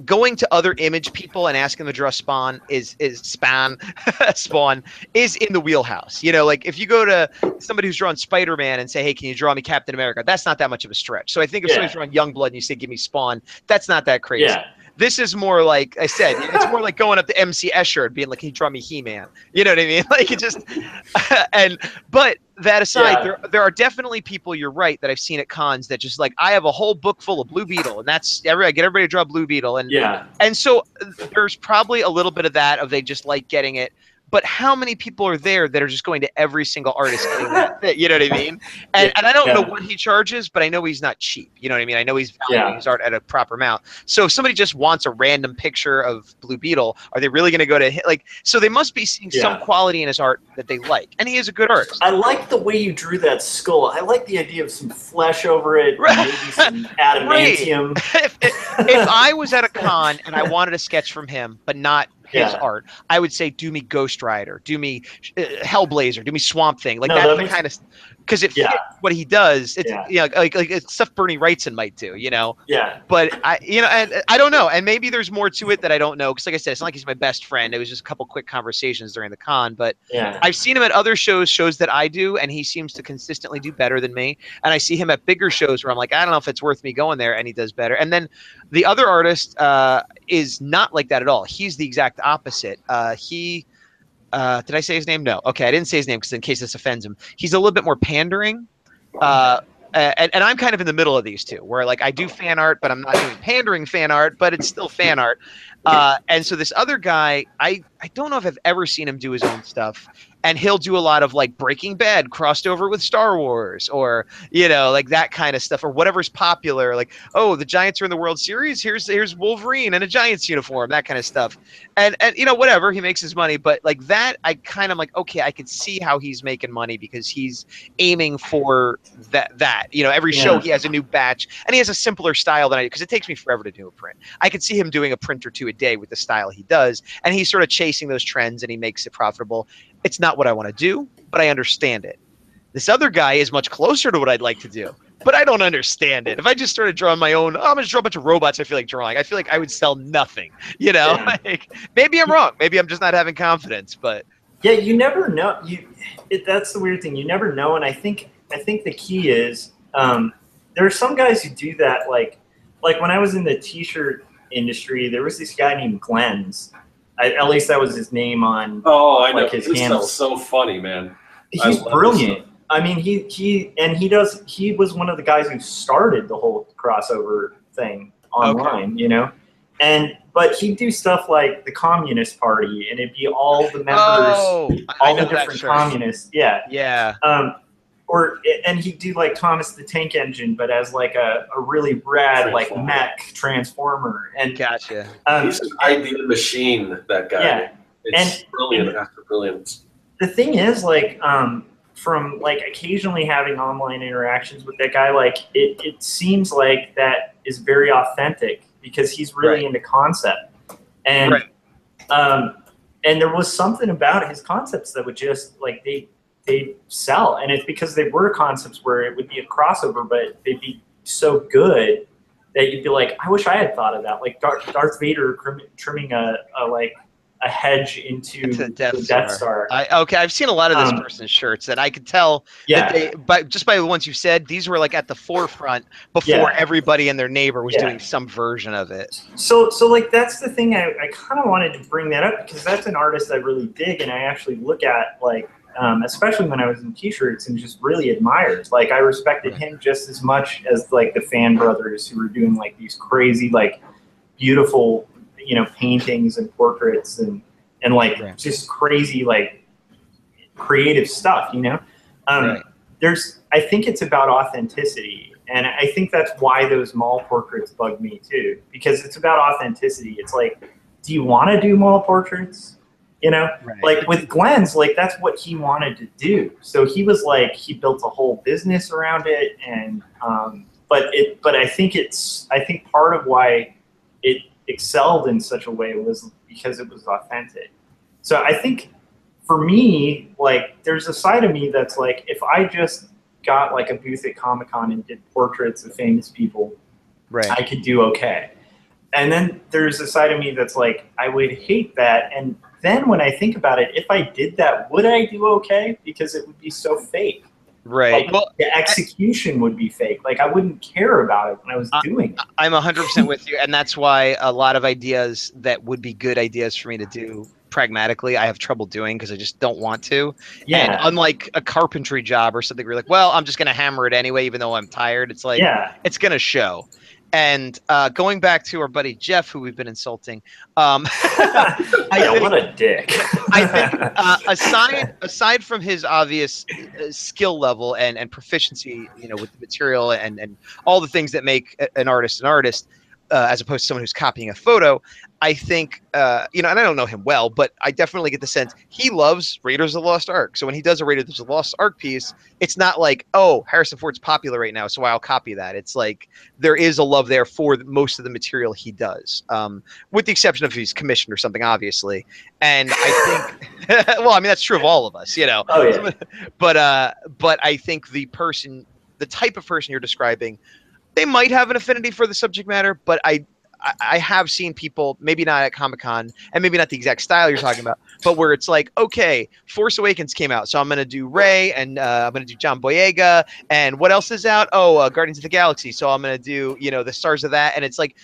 going to other Image people and asking them to draw Spawn is Spawn is in the wheelhouse. You know, like if you go to somebody who's drawing Spider-Man and say, "Hey, can you draw me Captain America?" That's not that much of a stretch. So I think if somebody's drawing Youngblood and you say, "Give me Spawn," that's not that crazy. Yeah. This is more like I said. It's more like going up to MC Escher and being like, "Can you draw me He-Man?" You know what I mean? Like it just but that aside, there are definitely people, you're right, that I've seen at cons that just like, I have a whole book full of Blue Beetle, and that's I get everybody to draw Blue Beetle, and so there's probably a little bit of that, of they just like getting it. But how many people are there that are just going to every single artist getting that? You know what I mean? And I don't know what he charges, but I know he's not cheap. You know what I mean? I know he's valuing his art at a proper amount. So if somebody just wants a random picture of Blue Beetle, are they really going to go to like? So they must be seeing some quality in his art that they like, and he is a good artist. I like the way you drew that skull. I like the idea of some flesh over it, maybe some adamantium. If I was at a con and I wanted a sketch from him, but not his art, I would say, do me Ghost Rider, do me Hellblazer, do me Swamp Thing. Like that's the kind of, because it fits what he does. It's like it's stuff Bernie Wrightson might do, you know. Yeah. But and I don't know, and maybe there's more to it that I don't know, because like I said, it's not like he's my best friend. It was just a couple quick conversations during the con, but I've seen him at other shows that I do, and he seems to consistently do better than me. And I see him at bigger shows where I'm like, I don't know if it's worth me going there, and he does better. And then the other artist is not like that at all. He's the exact opposite. Did I say his name? No. Okay, I didn't say his name because in case this offends him. He's a little bit more pandering. And I'm kind of in the middle of these two, where like I do fan art, but I'm not doing pandering fan art, but it's still fan art. And so this other guy, I don't know if I've ever seen him do his own stuff. And he'll do a lot of like Breaking Bad crossed over with Star Wars, or like that kind of stuff, or whatever's popular. Like, oh, the Giants are in the World Series. Here's Wolverine in a Giants uniform, that kind of stuff. And whatever, he makes his money. But like that, I kind of like, okay, I can see how he's making money because he's aiming for that. Every show he has a new batch, and he has a simpler style than I do, because it takes me forever to do a print. I could see him doing a print or two a day with the style he does, and he's sort of chasing those trends, and he makes it profitable. It's not what I want to do, but I understand it. This other guy is much closer to what I'd like to do, but I don't understand it. If I just started drawing my own, I'm going to draw a bunch of robots I feel like drawing, I feel like I would sell nothing, Like, maybe I'm wrong. Maybe I'm just not having confidence, but. Yeah, you never know. That's the weird thing. You never know, and I think the key is there are some guys who do that. Like when I was in the T-shirt industry, there was this guy named Glenn's. At least that was his name on. Oh, I know. His this handle. Stuff's so funny, man. He's brilliant. I mean, he was one of the guys who started the whole crossover thing online, but he'd do stuff like the Communist Party, and it'd be all the members, all the different communists. Yeah. Yeah. And he'd do like Thomas the Tank Engine, but as like a really rad like mech transformer. And gotcha. He's an idea machine, that guy. Yeah. It's brilliant after brilliance. The thing is, like, from like occasionally having online interactions with that guy, like it seems like that is very authentic because he's really into concept. And and there was something about his concepts that would just like they sell, and it's because they were concepts where it would be a crossover, but they'd be so good that you'd be like, I wish I had thought of that. Like Darth Vader trimming a hedge into the Death Star. I've seen a lot of this person's shirts, and I could tell that just by the ones you said, these were like at the forefront before everybody and their neighbor was doing some version of it. So like that's the thing. I kind of wanted to bring that up because that's an artist I really dig, and I actually look at like. Especially when I was in T-shirts, and just really admired. Like I respected him just as much as like the Fan Brothers who were doing like these crazy, like beautiful, paintings and portraits and like just crazy like creative stuff. I think it's about authenticity, and I think that's why those mall portraits bug me too, because it's about authenticity. It's like, do you want to do mall portraits? Like with Glenn's, like that's what he wanted to do. So he was like, he built a whole business around it, and but I think part of why it excelled in such a way was because it was authentic. So I think for me, like, there's a side of me that's like, if I just got like a booth at Comic-Con and did portraits of famous people, right, I could do okay. And then there's a side of me that's like, I would hate that. And then when I think about it, if I did that, would I do okay? Because it would be so fake. right. Like, Well, the execution would be fake. Like, I wouldn't care about it when I was doing it. I'm 100% with you, and that's why a lot of ideas that would be good ideas for me to do pragmatically, I have trouble doing because I just don't want to. Yeah. And unlike a carpentry job or something, where you're like, well, I'm just going to hammer it anyway, even though I'm tired. It's like, Yeah. it's going to show. And going back to our buddy Jeff, who we've been insulting, What a dick. I think aside from his obvious skill level and proficiency, you know, with the material and all the things that make an artist, as opposed to someone who's copying a photo, I think, you know, and I don't know him well, but I definitely get the sense he loves Raiders of the Lost Ark. So when he does a Raiders of the Lost Ark piece, it's not like, oh, Harrison Ford's popular right now, so I'll copy that. It's like there is a love there for most of the material he does, with the exception of if he's commissioned or something, obviously. And I think, well, I mean, that's true of all of us, you know. Oh, yeah. But I think the type of person you're describing, they might have an affinity for the subject matter, but I have seen people, maybe not at Comic-Con, and maybe not the exact style you're talking about, but where it's like, okay, Force Awakens came out, so I'm going to do Rey, and I'm going to do John Boyega, and what else is out? Oh, Guardians of the Galaxy, so I'm going to do, you know, the stars of that, and it's like,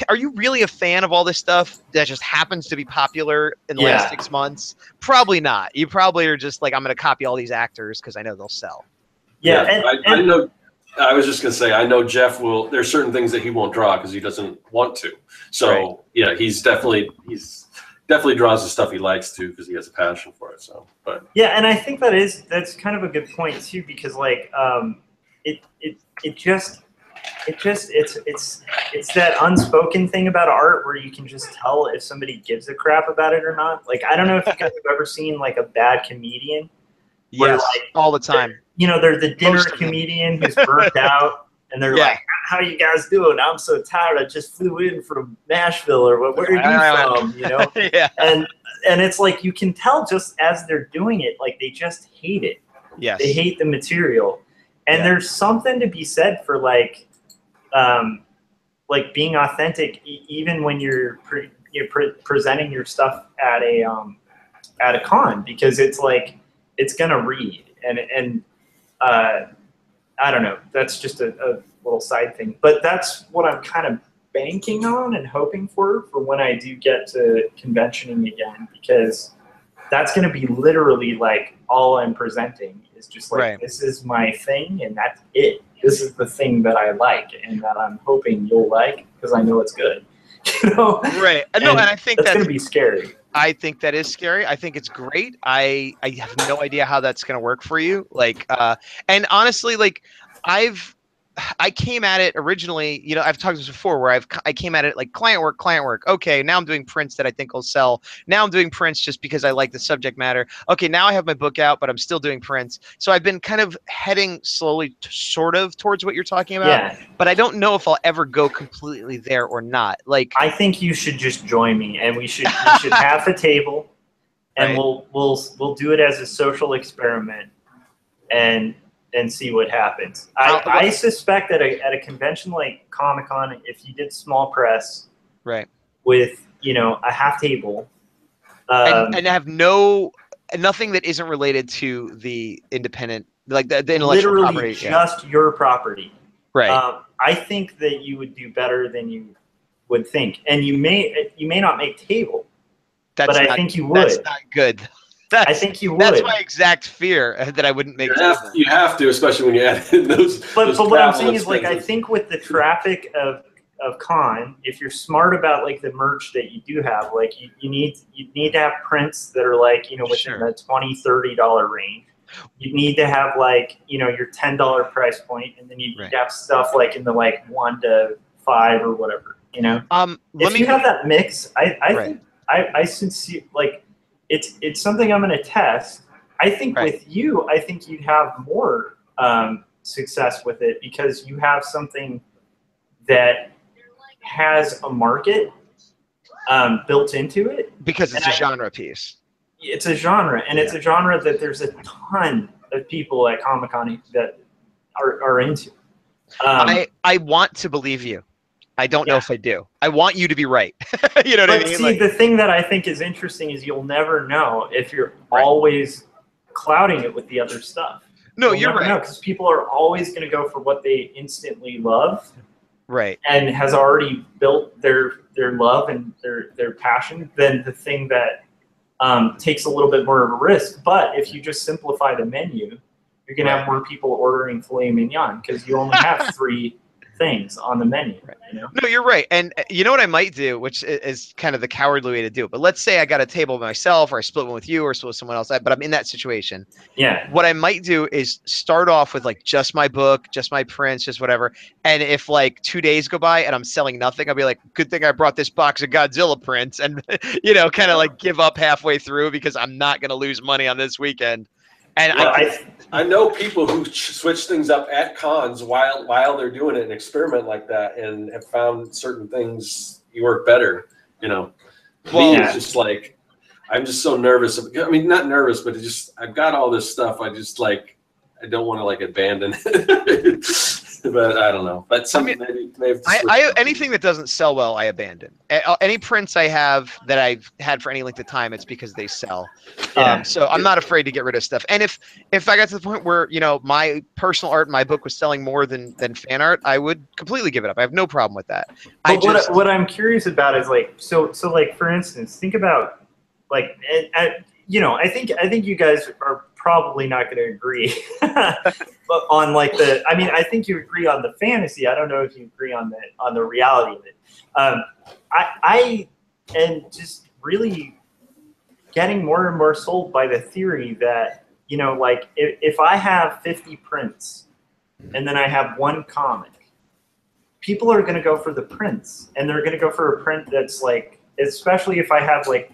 are you really a fan of all this stuff that just happens to be popular in the last 6 months? Probably not. You probably are just like, I'm going to copy all these actors because I know they'll sell. Yeah, I know. I was just going to say, I know Jeff will. There's certain things that he won't draw because he doesn't want to. So right. Yeah, he's definitely draws the stuff he likes to because he has a passion for it. So, but yeah, and I think that's kind of a good point too, because like it's that unspoken thing about art where you can just tell if somebody gives a crap about it or not. Like, I don't know if you guys have ever seen like a bad comedian. Yes, like, all the time. You know, they're the dinner comedian who's burnt out, and they're like, "How you guys doing? I'm so tired. I just flew in from Nashville, or where are you from?" You know, yeah. And it's like you can tell just as they're doing it, like they just hate it. Yes, they hate the material, and there's something to be said for like being authentic, even when you're presenting your stuff at a con, because it's like it's gonna read and. I don't know. That's just a little side thing. But that's what I'm kind of banking on and hoping for when I do get to conventioning again, because that's going to be literally like all I'm presenting is just like, This is my thing and that's it. This is the thing that I like and that I'm hoping you'll like because I know it's good. You know? Right. No, and I think that's going to be scary. I think that is scary. I think it's great. I have no idea how that's going to work for you. Like, and honestly, like I came at it originally, you know, I've talked this before where I came at it like client work. Okay, now I'm doing prints that I think will sell. Now I'm doing prints just because I like the subject matter. Okay, now I have my book out, but I'm still doing prints. So I've been kind of heading slowly sort of towards what you're talking about. Yeah. But I don't know if I'll ever go completely there or not. Like, I think you should just join me and we should have a table and we'll do it as a social experiment and see what happens. I suspect that at a convention like Comic-Con, if you did small press, with a half table, and have nothing that isn't related to the independent, like the intellectual property, literally just your property, right? I think that you would do better than you would think, and you may not make table, but I think you would. That's not good. I think you would. That's my exact fear, that I wouldn't make table. You have to, especially when you add in those. But what I'm saying is, like, I think with the traffic of con, if you're smart about like the merch that you do have, like you need to have prints that are like, within the $20-$30 range. You need to have like, your $10 price point, and then you need to have stuff like in the like $1 to $5 or whatever. If you have that mix, I think I sincerely like. It's something I'm going to test. I think with you, I think you'd have more success with it because you have something that has a market built into it. Because it's a genre piece. it's a genre, and it's a genre that there's a ton of people at Comic-Con that are into. I want to believe you. I don't know if I do. I want you to be right. You know what I mean? See, the thing that I think is interesting is you'll never know if you're always clouding it with the other stuff. No, you're right. Because people are always going to go for what they instantly love. Right. And has already built their love and their passion than the thing that takes a little bit more of a risk. But if you just simplify the menu, you're going to have more people ordering filet mignon because you only have 3 things on the menu. You know? No, you're right. And you know what I might do, which is kind of the cowardly way to do it. But let's say I got a table myself, or I split one with you, or split with someone else. But I'm in that situation. Yeah. What I might do is start off with like just my book, just my prints, just whatever. And if like 2 days go by and I'm selling nothing, I'll be like, good thing I brought this box of Godzilla prints, and you know, kind of like give up halfway through because I'm not going to lose money on this weekend. And I know people who switch things up at cons while they're doing it and experiment like that, and have found certain things work better. You know, me, it's just like I'm just so nervous. I mean, not nervous, but it's just I've got all this stuff. I just like I don't want to like abandon it. But I don't know. But some maybe anything that doesn't sell well, I abandon. Any prints I have that I've had for any length of time, it's because they sell. So I'm not afraid to get rid of stuff. And if I got to the point where, you know, my personal art in my book was selling more than fan art, I would completely give it up. I have no problem with that. But what I'm curious about is like so like for instance, think about like you know, I think you guys are probably not going to agree but on like I mean, I think you agree on the fantasy. I don't know if you agree on the reality of it. I am just really getting more and more sold by the theory that, you know, like if I have 50 prints and then I have 1 comic, people are going to go for the prints, and they're going to go for a print that's like, especially if I have like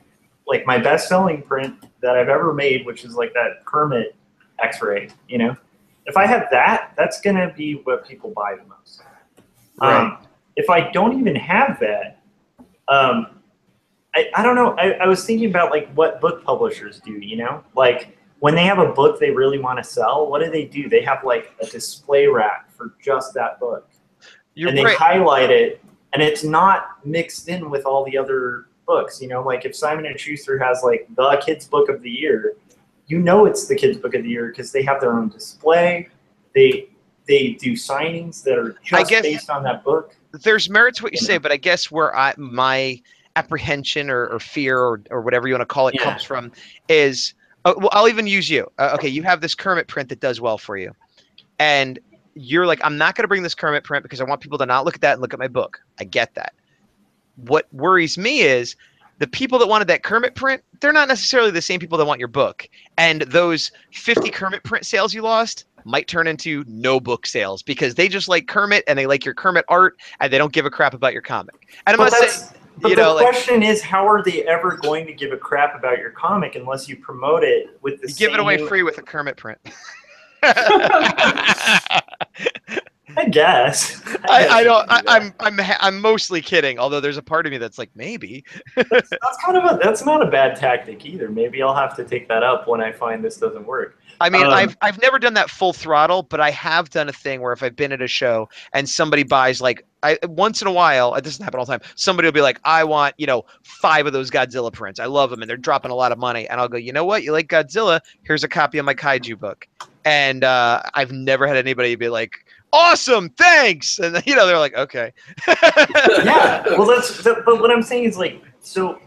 my best-selling print that I've ever made, which is like that Kermit X-ray, you know? If I have that, that's going to be what people buy the most. Right. If I don't even have that, I don't know. I was thinking about like what book publishers do, you know? Like when they have a book they really want to sell, what do? They have like a display rack for just that book. And they highlight it, and it's not mixed in with all the other books, you know, like if Simon & Schuster has like the kids book of the year, you know it's the kids book of the year because they have their own display. They do signings that are just based on that book. There's merit to what you say, but I guess where my apprehension or fear or whatever you want to call it comes from is, well, I'll even use you. Okay, you have this Kermit print that does well for you, and you're like, I'm not going to bring this Kermit print because I want people to not look at that and look at my book. I get that. What worries me is the people that wanted that Kermit print, they're not necessarily the same people that want your book. And those 50 Kermit print sales you lost might turn into no book sales because they just like Kermit and they like your Kermit art and they don't give a crap about your comic. And I'm not saying, but the question is, how are they ever going to give a crap about your comic unless you promote it with the give it away free with a Kermit print. I guess. I'm mostly kidding. Although there's a part of me that's like, maybe. that's not a bad tactic either. Maybe I'll have to take that up when I find this doesn't work. I mean, I've never done that full throttle, but I have done a thing where if I've been at a show and somebody buys like once in a while, it doesn't happen all the time. Somebody will be like, I want 5 of those Godzilla prints. I love them, and they're dropping a lot of money. And I'll go, you know what? You like Godzilla? Here's a copy of my kaiju book. And I've never had anybody be like, awesome, thanks, and they're like, okay. Yeah, well, but what I'm saying is like, so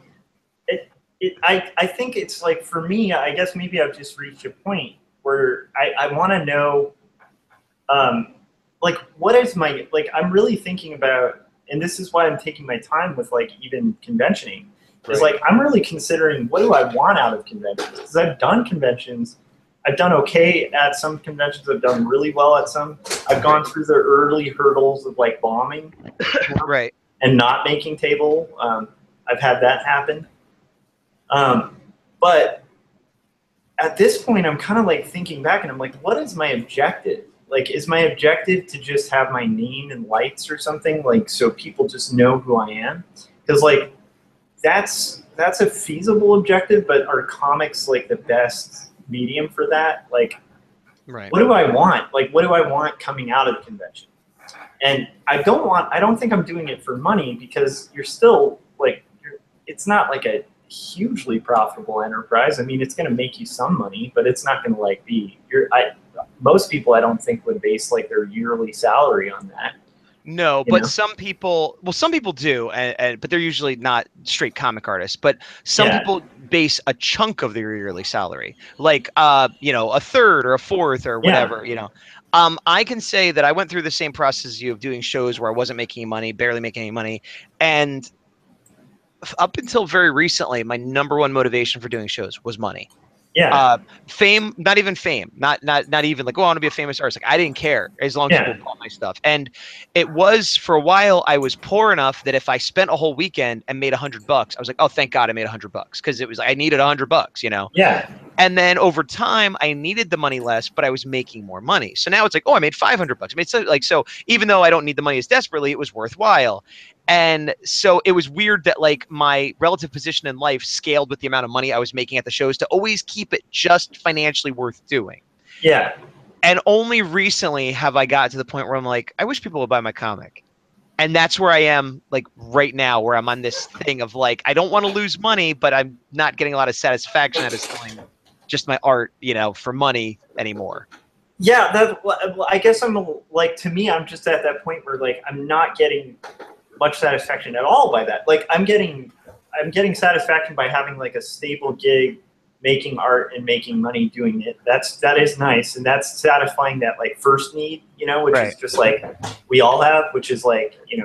I think it's like, for me, I guess maybe I've just reached a point where I want to know, like, what is my, like, I'm really thinking about, and this is why I'm taking my time with like even conventioning, is like, I'm really considering, what do I want out of conventions? Because I've done conventions. I've done okay at some conventions. I've done really well at some. I've gone through the early hurdles of like bombing, right, and not making table. I've had that happen. But at this point, I'm kind of like thinking back, and I'm like, what is my objective? Like, is my objective to just have my name in lights or something, like so people just know who I am? Because like that's that's a feasible objective, but are comics like the best medium for that? Like, Right. what do I want? Like, what do I want coming out of the convention? And I don't think I'm doing it for money, because you're still like, it's not like a hugely profitable enterprise. I mean, it's going to make you some money, but it's not going to like be most people I don't think would base like their yearly salary on that. No, but some people do, but they're usually not straight comic artists. But some people base a chunk of their yearly salary, like a third or a fourth or whatever. I can say that I went through the same process as you of doing shows where I wasn't making any money, barely making any money, and up until very recently, my number one motivation for doing shows was money. Yeah. Fame, not even fame, not even like, oh, I want to be a famous artist. Like, I didn't care as long as people bought my stuff. And it was, for a while, I was poor enough that if I spent a whole weekend and made $100, I was like, oh, thank God I made $100, because it was, I needed $100, Yeah. And then over time, I needed the money less, but I was making more money. So now it's like, oh, I made $500. I made so even though I don't need the money as desperately, it was worthwhile. And so it was weird that like my relative position in life scaled with the amount of money I was making at the shows to always keep it just financially worth doing. Yeah. And only recently have I got to the point where I'm like, I wish people would buy my comic. And that's where I am like right now, where I'm on this thing of like, I don't want to lose money, but I'm not getting a lot of satisfaction out of selling just my art, for money anymore. Yeah, I guess to me, I'm just at that point where like I'm not getting much satisfaction at all by that. Like I'm getting satisfaction by having like a stable gig, making art and making money doing it. That is nice, and that's satisfying that like first need, which is just like we all have, which is like you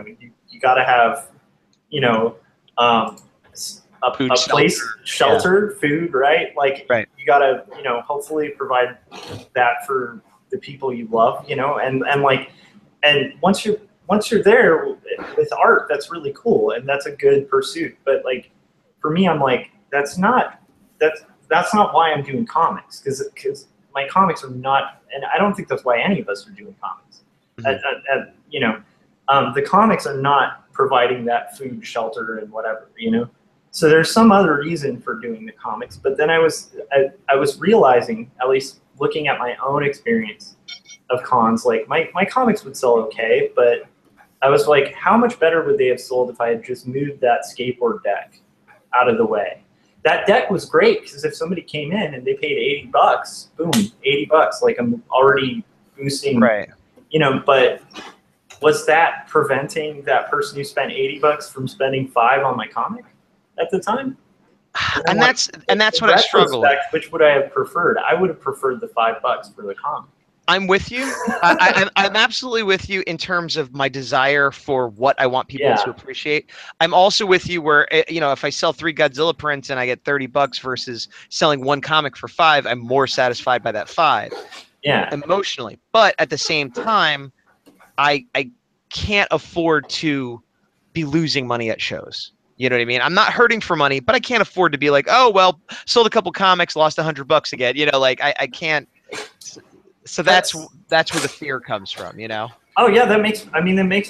got to have a place, shelter, food, right? Like you got to hopefully provide that for the people you love, and once you're there with art, that's really cool, and that's a good pursuit. But like for me, I'm like, that's not why I'm doing comics, because my comics are not, and I don't think that's why any of us are doing comics. The comics are not providing that food, shelter, and whatever, So there's some other reason for doing the comics. But then I was realizing, at least looking at my own experience of cons, like my comics would sell okay, but I was like, how much better would they have sold if I had just moved that skateboard deck out of the way? That deck was great, because if somebody came in and they paid $80, boom, $80. Like I'm already boosting, but was that preventing that person who spent $80 from spending $5 on my comic at the time? And that's what I struggle with. Which would I have preferred? I would have preferred the $5 for the comic. I'm with you. I'm absolutely with you in terms of my desire for what I want people to appreciate. I'm also with you where, if I sell 3 Godzilla prints and I get $30 versus selling 1 comic for $5, I'm more satisfied by that $5. Yeah. Emotionally. But at the same time, I can't afford to be losing money at shows. You know what I mean? I'm not hurting for money, but I can't afford to be like, oh, well, sold a couple comics, lost $100 again. I can't. So that's where the fear comes from, Oh yeah, that makes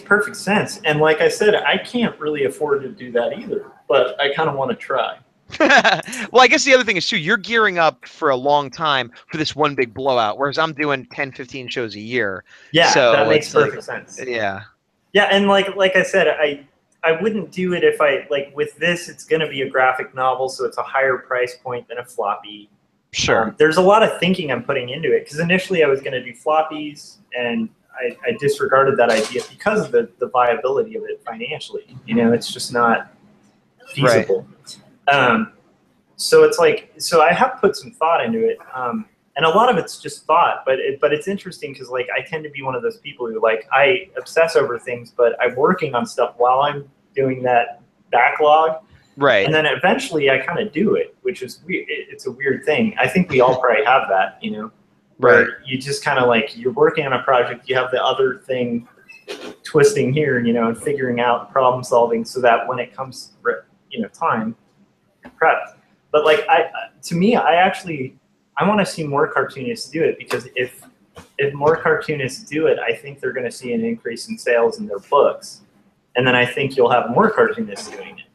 perfect sense. And like I said, I can't really afford to do that either, but I kind of want to try. Well, I guess the other thing is too, you're gearing up for a long time for this one big blowout, whereas I'm doing 10, 15 shows a year. Yeah, so that makes perfect sense. Yeah. Yeah, and like I said, I wouldn't do it if with this, it's going to be a graphic novel, so it's a higher price point than a floppy. Sure. There's a lot of thinking I'm putting into it, because initially I was going to do floppies, and I disregarded that idea because of the viability of it financially. It's just not feasible. Right. So it's like, I have put some thought into it, and a lot of it's just thought. But it's interesting because like I tend to be one of those people who like I obsess over things, but I'm working on stuff while I'm doing that backlog. Right. And then eventually I kind of do it, which is weird. It's a weird thing. I think we all probably have that, where right. you just kind of like, you're working on a project, you have the other thing twisting here, and figuring out problem solving so that when it comes, time, you're prepped. But like, to me, I want to see more cartoonists do it, because if more cartoonists do it, I think they're going to see an increase in sales in their books. And then I think you'll have more cartoonists doing it.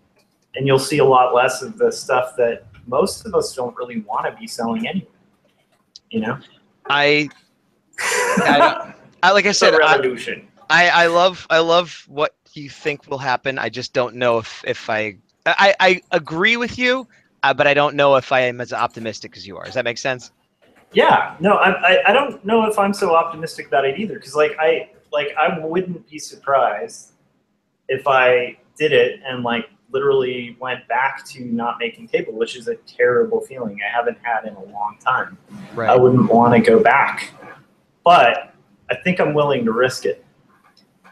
and you'll see a lot less of the stuff that most of us don't really want to be selling anyway. You know, I like I said, revolution. I love what you think will happen. I just don't know if I agree with you, but I don't know if I am as optimistic as you are. Does that make sense? Yeah, no, I don't know if I'm so optimistic about it either, because I wouldn't be surprised if I did it and like literally went back to not making table, which is a terrible feeling I haven't had in a long time. Right. I wouldn't want to go back, but I think I'm willing to risk it.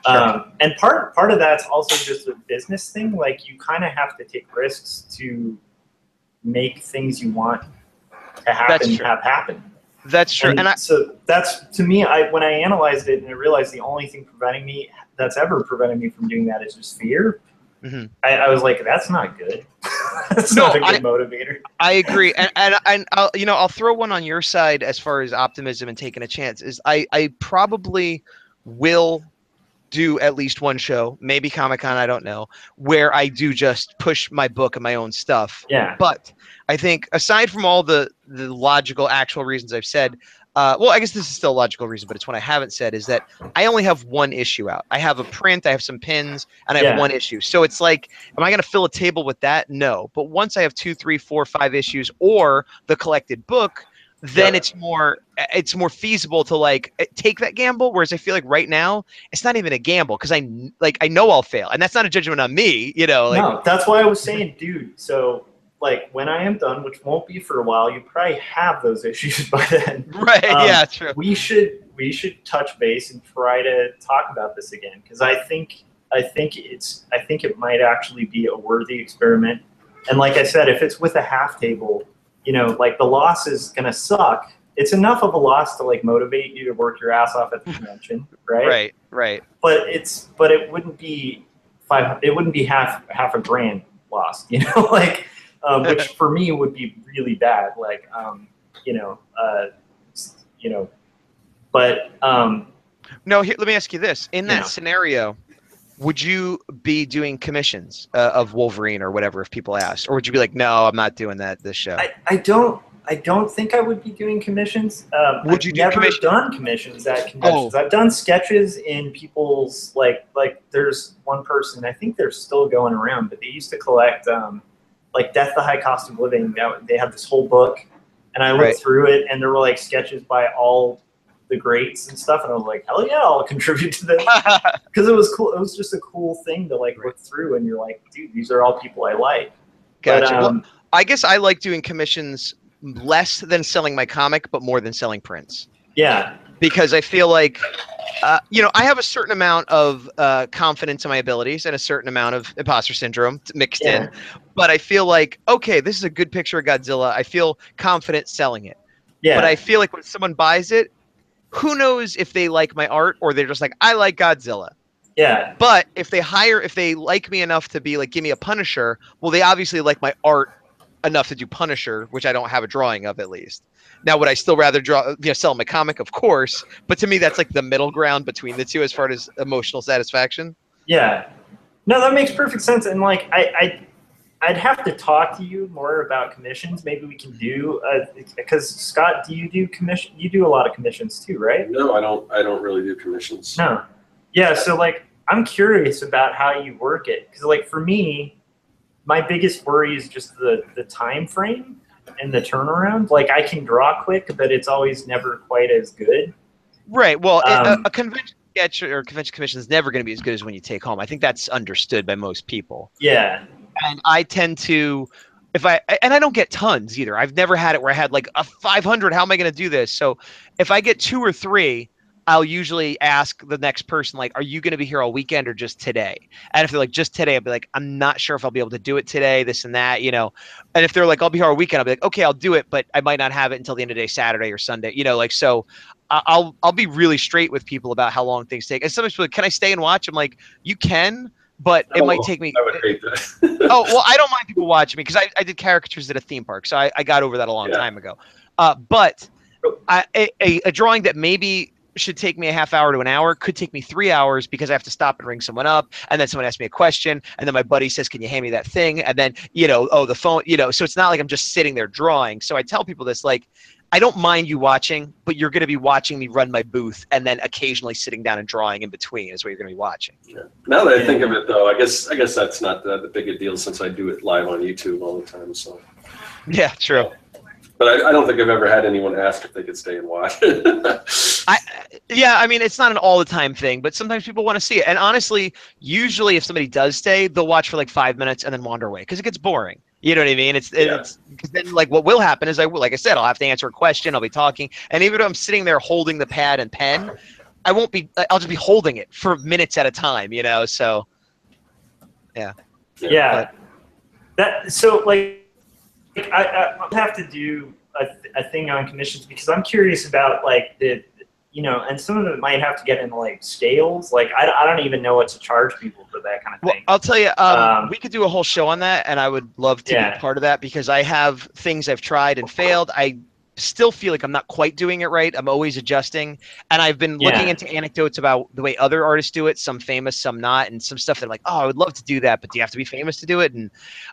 Sure. And part of that's also just a business thing. Like you kind of have to take risks to make things you want to happen happen. That's true. And so that's, to me, when I analyzed it and I realized the only thing that's ever prevented me from doing that is just fear. Mm-hmm. I was like, that's not good. That's not a good motivator. I agree. And I'll throw one on your side as far as optimism and taking a chance is I probably will do at least one show, maybe Comic-Con, I don't know, where I do just push my book and my own stuff. Yeah. But I think aside from all the logical, actual reasons I've said, well, I guess this is still a logical reason, but it's one I haven't said, is that I only have one issue out. I have a print, I have some pins, and I have one issue. So it's like, am I going to fill a table with that? No. But once I have 2, 3, 4, 5 issues or the collected book, then it's more feasible to like take that gamble. Whereas I feel like right now it's not even a gamble because I know I'll fail, and that's not a judgment on me. You know, like, no, that's why I was saying, dude. So like when I am done, which won't be for a while, you probably have those issues by then. Right? Yeah, true. We should touch base and try to talk about this again, because I think it might actually be a worthy experiment. And like I said, if it's with a half table, you know, like the loss is gonna suck. It's enough of a loss to like motivate you to work your ass off at the convention, right? Right. But it wouldn't be half a grand loss, you know, like which for me would be really bad. Like but no. Here, let me ask you this: in that scenario, would you be doing commissions of Wolverine or whatever if people asked, or would you be like, no, I'm not doing that this show? I don't think I would be doing commissions. Would you I've never done commissions at conventions. I've done sketches in people's like there's one person, I think they're still going around, but they used to collect like Death, the High Cost of Living. They had this whole book, and I looked through it, and there were like sketches by all the greats and stuff, and I was like, hell yeah, I'll contribute to this, because it was cool. It was just a cool thing to like look through, and you're like, dude, these are all people I like. Gotcha. Well, I guess I like doing commissions less than selling my comic, but more than selling prints. Yeah. Because I feel like, I have a certain amount of confidence in my abilities and a certain amount of imposter syndrome mixed in. But I feel like, okay, this is a good picture of Godzilla. I feel confident selling it. Yeah. But I feel like when someone buys it, who knows if they like my art or they're just like, I like Godzilla. Yeah. But if they like me enough to be like, give me a Punisher, well, they obviously like my art enough to do Punisher, which I don't have a drawing of at least. Now, would I still rather sell my comic? Of course. But to me, that's like the middle ground between the two as far as emotional satisfaction. Yeah. No, that makes perfect sense. And like, I'd have to talk to you more about commissions. Maybe we can do because Scott, do you do commission? You do a lot of commissions too, right? No, I don't really do commissions. No. Yeah. So like, I'm curious about how you work it, because like for me, my biggest worry is just the time frame and the turnaround. Like I can draw quick, but it's always never quite as good. Right. Well, a convention sketch or convention commission is never going to be as good as when you take home. I think that's understood by most people. Yeah. And I tend to, and I don't get tons either. I've never had it where I had like a 500. How am I going to do this? So if I get 2 or 3, I'll usually ask the next person, like, are you going to be here all weekend or just today? And if they're like, just today, I'll be like, I'm not sure if I'll be able to do it today, this and that, you know. And if they're like, I'll be here all weekend, I'll be like, okay, I'll do it, but I might not have it until the end of the day, Saturday or Sunday, you know, like, so I'll be really straight with people about how long things take. And sometimes people are like, can I stay and watch? I'm like, you can, but it might take me. I would hate that. Oh, well, I don't mind people watching me because I did caricatures at a theme park. So I got over that a long time ago. But a drawing that maybe should take me a half hour to an hour could take me 3 hours because I have to stop and ring someone up, and then someone asks me a question, and then my buddy says, can you hand me that thing? And then, oh, the phone, so it's not like I'm just sitting there drawing. So I tell people this, like, I don't mind you watching, but you're going to be watching me run my booth and then occasionally sitting down and drawing in between is what you're going to be watching. Yeah. Now that I think of it, though, I guess that's not the big a deal since I do it live on YouTube all the time. So. Yeah, true. But I don't think I've ever had anyone ask if they could stay and watch. Yeah, I mean, it's not an all the time thing, but sometimes people want to see it. And honestly, usually if somebody does stay, they'll watch for like 5 minutes and then wander away because it gets boring. You know what I mean? It's because then, like, what will happen is like I said, I'll have to answer a question. I'll be talking, and even if I'm sitting there holding the pad and pen, I'll just be holding it for minutes at a time. So yeah. So like I'll have to do a thing on commissions because I'm curious about like and some of it might have to get into like scales. Like I don't even know what to charge people for that kind of thing. Well, I'll tell you, we could do a whole show on that, and I would love to be part of that because I have things I've tried and failed. I still feel like I'm not quite doing it right. I'm always adjusting, and I've been looking into anecdotes about the way other artists do it, some famous, some not, and some stuff that like, oh, I would love to do that, but do you have to be famous to do it?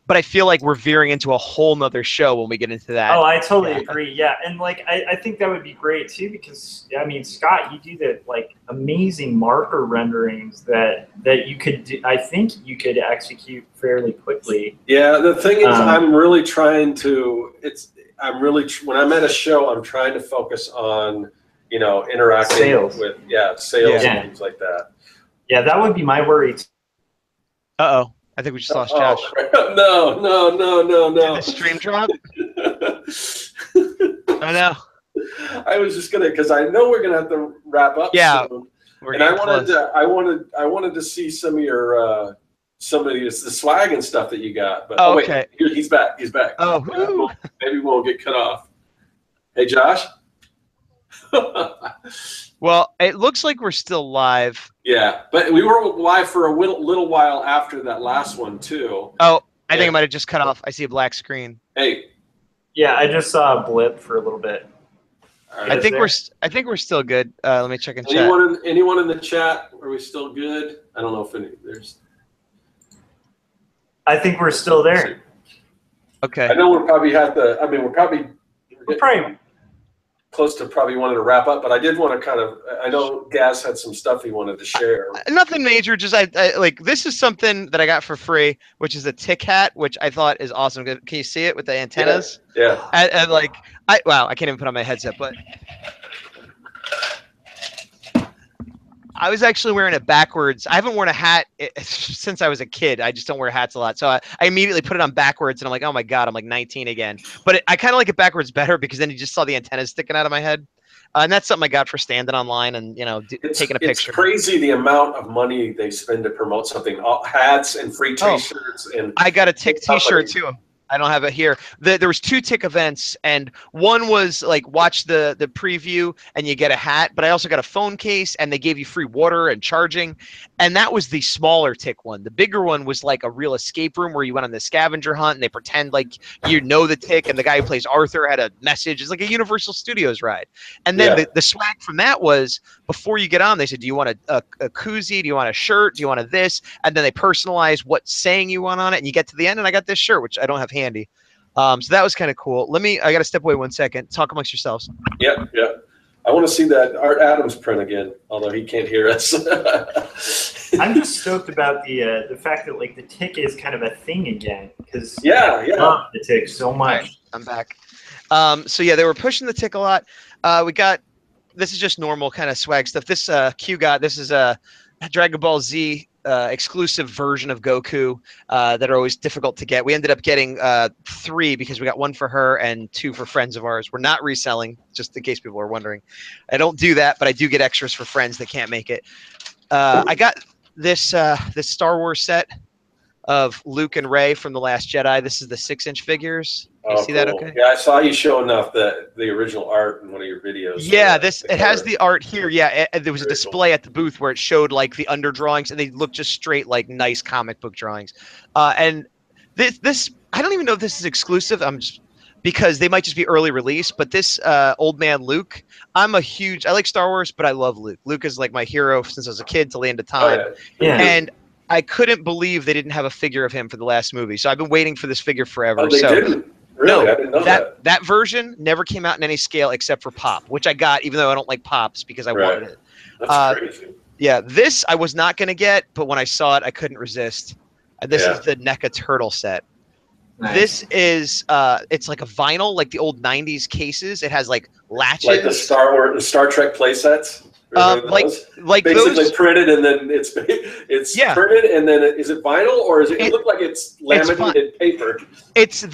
But I feel like we're veering into a whole nother show when we get into that. Oh, I totally agree. Yeah, and like I think that would be great too because I mean, Scott, you do the like amazing marker renderings that you could do. I think you could execute fairly quickly. Yeah, the thing is, I'm really trying to. When I'm at a show, I'm trying to focus on, interacting with sales and things like that. Yeah, that would be my worry. Uh-oh. I think we just lost Josh. No. Did the stream drop? I know. I was just because I know we're gonna have to wrap up soon. And I wanted to see some of your the swag and stuff that you got. But okay. Wait, he's back. Oh, maybe we won't get cut off. Hey, Josh. Well, it looks like we're still live. Yeah, but we were live for a little while after that last one too. Oh, I think I might have just cut off. I see a black screen. Hey. Yeah, I just saw a blip for a little bit. Right, I think we're still good. Let me check in chat. Anyone in the chat? Are we still good? I don't know if there's. I think we're still there. Okay. I know we're probably we're probably close to probably wanting to wrap up, but I did want to I know Gaz had some stuff he wanted to share. Nothing major, just I like this is something that I got for free, which is a tick hat, which I thought is awesome. Can you see it with the antennas? Yeah. And like I can't even put on my headset, but I was actually wearing it backwards. I haven't worn a hat since I was a kid. I just don't wear hats a lot. So I immediately put it on backwards, and I'm like, oh my God, I'm like 19 again. But I kind of like it backwards better because then you just saw the antennas sticking out of my head. And that's something I got for standing online and, taking a picture. It's crazy the amount of money they spend to promote something. Hats and free T-shirts. And I got a tick T-shirt too. I don't have it here. There was 2 tick events, and one was like watch the preview and you get a hat, but I also got a phone case and they gave you free water and charging, and that was the smaller tick one. The bigger one was like a real escape room where you went on the scavenger hunt and they pretend like the tick, and the guy who plays Arthur had a message. It's like a Universal Studios ride. And then the swag from that was before you get on, they said, do you want a koozie? Do you want a shirt? Do you want this? And then they personalize what saying you want on it, and you get to the end, and I got this shirt, which I don't have handy. So that was kind of cool. I got to step away 1 second. Talk amongst yourselves. Yeah. I want to see that Art Adams print again, although he can't hear us. I'm just stoked about the fact that like the tick is kind of a thing again because I love the tick so much. Right, I'm back. So yeah, they were pushing the tick a lot. This is just normal kind of swag stuff. This this is a Dragon Ball Z exclusive version of Goku that are always difficult to get. We ended up getting 3 because we got 1 for her and 2 for friends of ours. We're not reselling, just in case people are wondering. I don't do that, but I do get extras for friends that can't make it. I got this Star Wars set of Luke and Rey from The Last Jedi. This is the 6-inch figures. You see that okay? Yeah, I saw you showing off the original art in one of your videos. Yeah, it has the art here. Yeah, there was a display at the booth where it showed like the underdrawings, and they look just straight like nice comic book drawings. And this I don't even know if this is exclusive. because they might just be early release. But this old man Luke, I like Star Wars, but I love Luke. Luke is like my hero since I was a kid till the end of time. Oh, yeah. And I couldn't believe they didn't have a figure of him for the last movie. So I've been waiting for this figure forever. Oh, they didn't? Really? No, I didn't know that. That version never came out in any scale except for Pop, which I got even though I don't like Pops because I wanted it. That's crazy. Yeah, this I was not going to get, but when I saw it, I couldn't resist. This is the NECA Turtle set. Nice. This is it's like a vinyl, like the old '90s cases. It has like latches, like the Star Trek play sets. Like basically those, printed and then it's printed and then is it vinyl or is it look like it's laminated paper? It's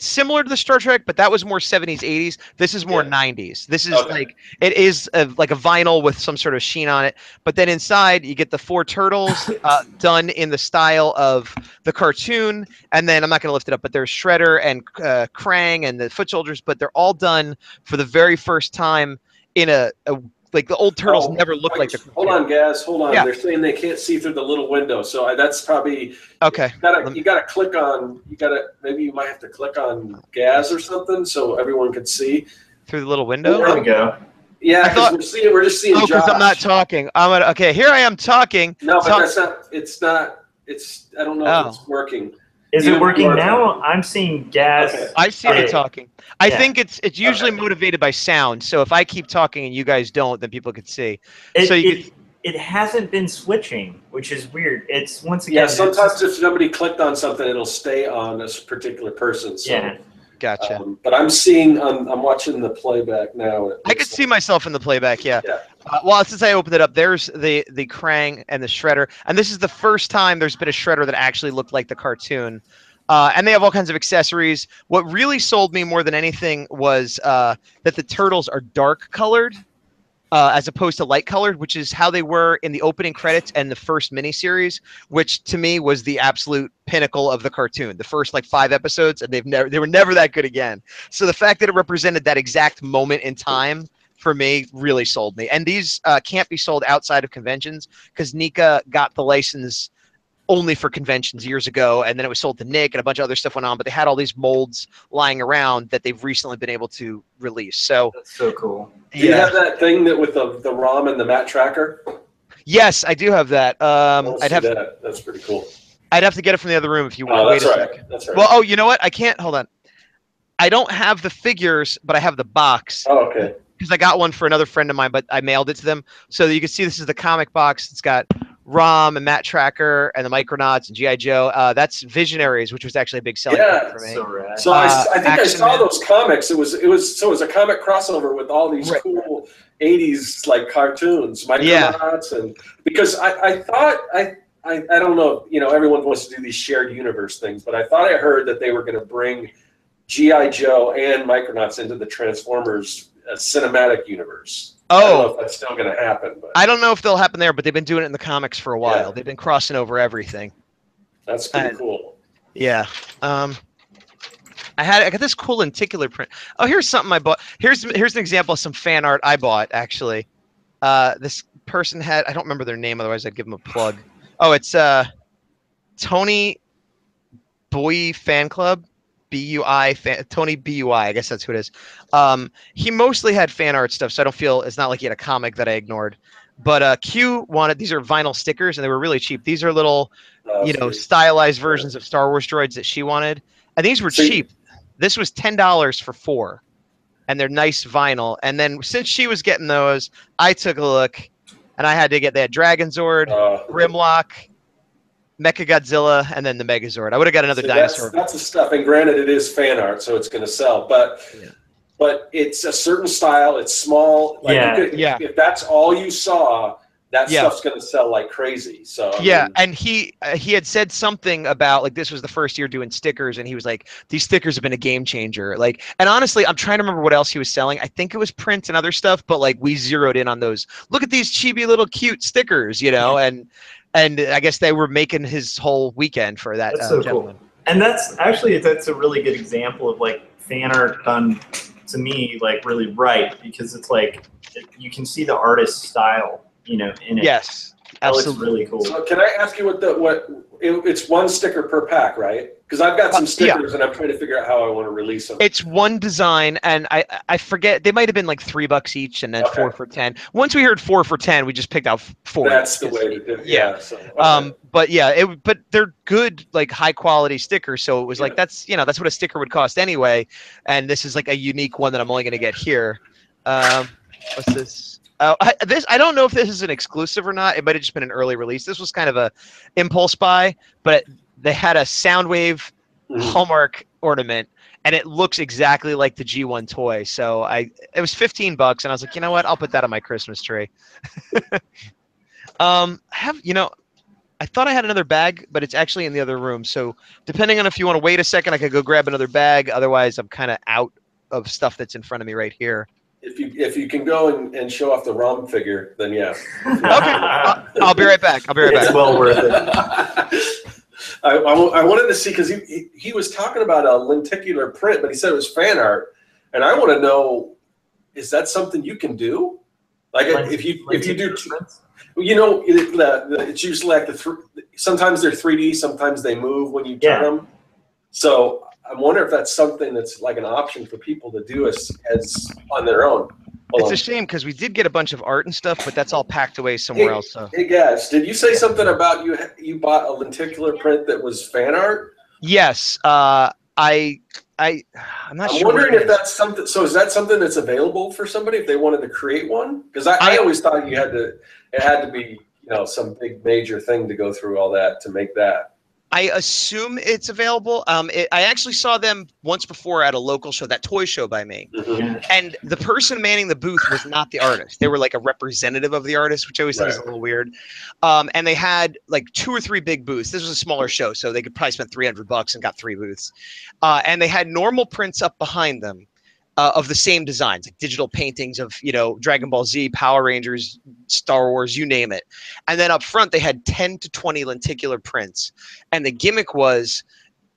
similar to the Star Trek, but that was more 70s, 80s. This is more 90s. This is like it is like a vinyl with some sort of sheen on it. But then inside you get the 4 turtles done in the style of the cartoon, and then I'm not going to lift it up, but there's Shredder and Krang and the foot soldiers, but they're all done for the very first time in a like the old turtles never looked like the cartoon. Hold on, Gaz. Hold on. Yeah. They're saying they can't see through the little window, so that's probably okay. You gotta click on. Maybe you might have to click on Gaz or something so everyone can see through the little window. There we go. Yeah, because we're just seeing. Oh, because I'm not talking. Okay. Here I am talking. No, but that's not. It's not. It's. I don't know if it's working. Is it working now? I'm seeing Gaz. Okay. I see it talking. I think it's usually motivated by sound. So if I keep talking and you guys don't, then people could see. It hasn't been switching, which is weird. It's once again. Yeah, sometimes if somebody clicked on something, it'll stay on this particular person. So, yeah. Gotcha. But I'm seeing. I'm watching the playback now. I could see myself in the playback. Yeah. Well, since I opened it up, there's the Krang and the Shredder, and this is the first time there's been a Shredder that actually looked like the cartoon. And they have all kinds of accessories. What really sold me more than anything was that the turtles are dark colored as opposed to light colored, which is how they were in the opening credits and the first miniseries, which to me was the absolute pinnacle of the cartoon. The first like 5 episodes, and they were never that good again. So the fact that it represented that exact moment in time for me really sold me. And these can't be sold outside of conventions because NECA got the license only for conventions years ago, and then it was sold to Nick and a bunch of other stuff went on, but they had all these molds lying around that they've recently been able to release. So that's so cool. Do you have that thing that with the ROM and the mat tracker? Yes, I do have that. That's pretty cool. I'd have to get it from the other room if you want. Oh, that's right. That's right. Well, you know what? I can't. Hold on. I don't have the figures, but I have the box. Oh, okay. Because I got one for another friend of mine, but I mailed it to them. So you can see this is the comic box. It's got ROM and Matt Tracker and the Micronauts and G.I. Joe. That's Visionaries, which was actually a big selling point for me. So rad. So I think I saw those comics. It was a comic crossover with all these cool 80s like cartoons, Micronauts, and because I thought I don't know, everyone wants to do these shared universe things, but I thought I heard that they were going to bring G.I. Joe and Micronauts into the Transformers cinematic universe. I don't know if that's still going to happen. But I don't know if they'll happen there, but they've been doing it in the comics for a while. They've been crossing over everything. That's pretty cool. Yeah. I got this cool lenticular print. Oh, here's something I bought. Here's an example of some fan art I bought, actually. This person had, I don't remember their name, otherwise I'd give them a plug. Oh, it's Tony Boy Fan Club. BUI Tony BUI, I guess that's who it is. He mostly had fan art stuff, so I don't feel it's not like he had a comic that I ignored. But Q wanted, these are vinyl stickers and they were really cheap. These are little, stylized versions of Star Wars droids that she wanted, and these were cheap. This was $10 for 4, and they're nice vinyl. And then since she was getting those, I took a look, and I had to get that Dragon Zord, Grimlock, Mechagodzilla, and then the Megazord. I would have got another dinosaur. That's the stuff. And granted, it is fan art, so it's going to sell. But it's a certain style. It's small. If that's all you saw, that stuff's going to sell like crazy. So and he had said something about like this was the first year doing stickers, and he was like, these stickers have been a game changer. Like, and honestly, I'm trying to remember what else he was selling. I think it was print and other stuff, but like we zeroed in on those. Look at these chibi little cute stickers, And I guess they were making his whole weekend for that. That's so cool. And that's a really good example of like fan art done to me like really right, because it's like you can see the artist's style, in it. Yes. That looks Absolutely. really cool. So can I ask you it's one sticker per pack, right? Because I've got some stickers and I'm trying to figure out how I want to release them. It's one design, and I forget, they might have been like $3 each, and then 4 for 10. Once we heard 4 for 10, we just picked out 4. That's the way to do it. Yeah. So, okay. But yeah, but they're good, like high quality stickers. So it was like that's what a sticker would cost anyway, and this is like a unique one that I'm only gonna get here. What's this? I don't know if this is an exclusive or not. It might have just been an early release. This was kind of a impulse buy, but they had a Soundwave Hallmark ornament, and it looks exactly like the G1 toy. So it was $15, and I was like, you know what? I'll put that on my Christmas tree. I thought I had another bag, but it's actually in the other room. So depending on if you want to wait a second, I could go grab another bag. Otherwise, I'm kind of out of stuff that's in front of me right here. If you can go and show off the ROM figure, then yeah. Okay, I'll be right back. It's well worth it. I wanted to see, because he was talking about a lenticular print, but he said it was fan art, and I want to know, is that something you can do? Like if you do, it's usually like sometimes they're 3D, sometimes they move when you turn them. So I wonder if that's something that's like an option for people to do as on their own. It's a shame because we did get a bunch of art and stuff, but that's all packed away somewhere else. So. Hey guys, did you say something about you bought a lenticular print that was fan art? Yes, I'm not sure. I'm wondering if that's something. So is that something that's available for somebody if they wanted to create one? Because I always thought it had to be some big major thing to go through all that to make that. I assume it's available. I actually saw them once before at a local show, that toy show by me. And the person manning the booth was not the artist. They were like a representative of the artist, which I always think is a little weird. And they had like 2 or 3 big booths. This was a smaller show, so they could probably spend $300 and got 3 booths. And they had normal prints up behind them. Of the same designs, like digital paintings of, Dragon Ball Z, Power Rangers, Star Wars, you name it. And then up front, they had 10 to 20 lenticular prints. And the gimmick was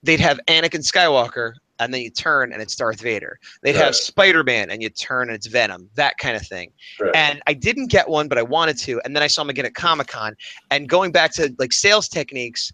they'd have Anakin Skywalker, and then you turn, and it's Darth Vader. They'd have Spider-Man, and you turn, and it's Venom, that kind of thing. And I didn't get one, but I wanted to. And then I saw them again at Comic-Con. And going back to, like, sales techniques,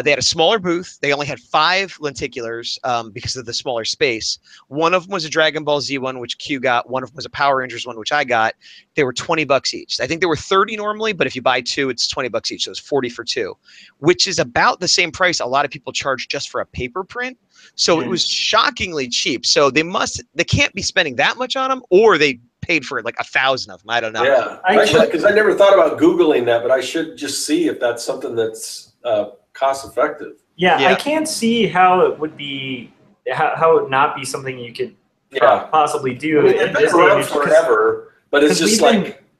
they had a smaller booth. They only had 5 lenticulars because of the smaller space. One of them was a Dragon Ball Z one, which Q got. One of them was a Power Rangers one, which I got. They were $20 each. I think they were $30 normally, but if you buy 2, it's $20 each. So it's $40 for 2, which is about the same price a lot of people charge just for a paper print. So it was shockingly cheap. So they can't be spending that much on them, or they paid for like 1,000 of them. I don't know. Yeah, because I never thought about Googling that, but I should just see if that's something that's cost effective. Yeah, I can't see how it would be, how it would not be something you could possibly do. I mean, they've been around forever, but it's just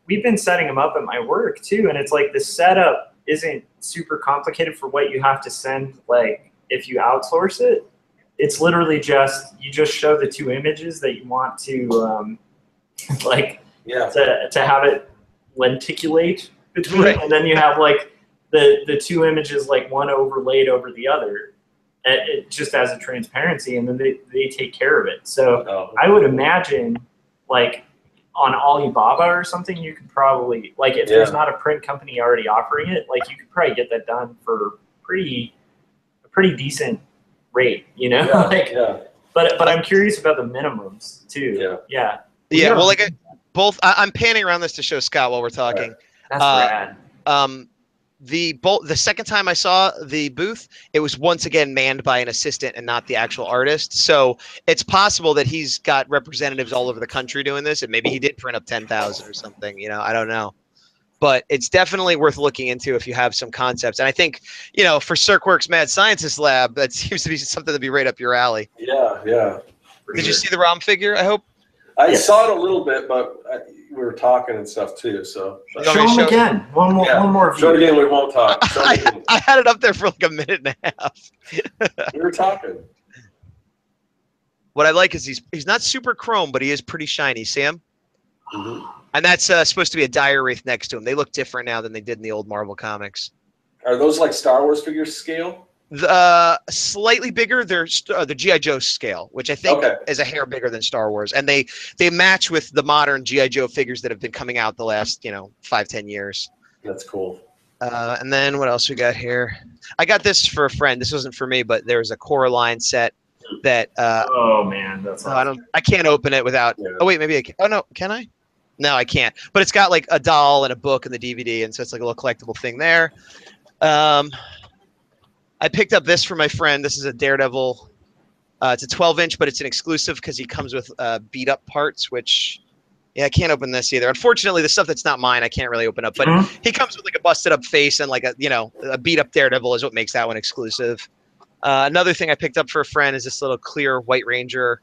we've been setting them up at my work too, and it's like the setup isn't super complicated for what you have to send. Like if you outsource it, it's literally you just show the 2 images that you want to to have it lenticulate between, and then you have like the 2 images, like one overlaid over the other, just as a transparency, and then they take care of it. So I would imagine, like on Alibaba or something, you could probably, like if there's not a print company already offering it, like you could probably get that done for a pretty decent rate, But I'm curious about the minimums too. Yeah. Well, like I'm panning around this to show Scott while we're talking. That's rad. The second time I saw the booth, it was once again manned by an assistant and not the actual artist. So it's possible that he's got representatives all over the country doing this, and maybe he did print up 10,000 or something. I don't know. But it's definitely worth looking into if you have some concepts. And I think, for Serkworks Mad Scientist Lab, that seems to be something to be right up your alley. Yeah. Did you see the ROM figure, I hope? I saw it a little bit, but we were talking and stuff too. So show them again. One more view. Show it again. We won't talk. I had it up there for like a minute and a half. We were talking. What I like is he's not super chrome, but he is pretty shiny. See him? And that's supposed to be a Dire Wraith next to him. They look different now than they did in the old Marvel comics. Are those like Star Wars figures scale? Slightly bigger. They're the G.I. Joe scale, which I think is a hair bigger than Star Wars, and they match with the modern G.I. Joe figures that have been coming out the last 5-10 years. That's cool. And then what else we got here? I got this for a friend. This wasn't for me, but there was a Coraline set that. Oh man, that's awesome. I can't open it without. Yeah. Oh wait, maybe I can. Oh no, can I? No, I can't. But it's got like a doll and a book and the DVD, and so it's like a little collectible thing there. I picked up this for my friend. This is a Daredevil. It's a 12-inch, but it's an exclusive because he comes with beat up parts, which. Yeah, I can't open this either. Unfortunately, the stuff that's not mine, I can't really open up. But he comes with like a busted up face and like a beat up Daredevil is what makes that one exclusive. Another thing I picked up for a friend is this little clear White Ranger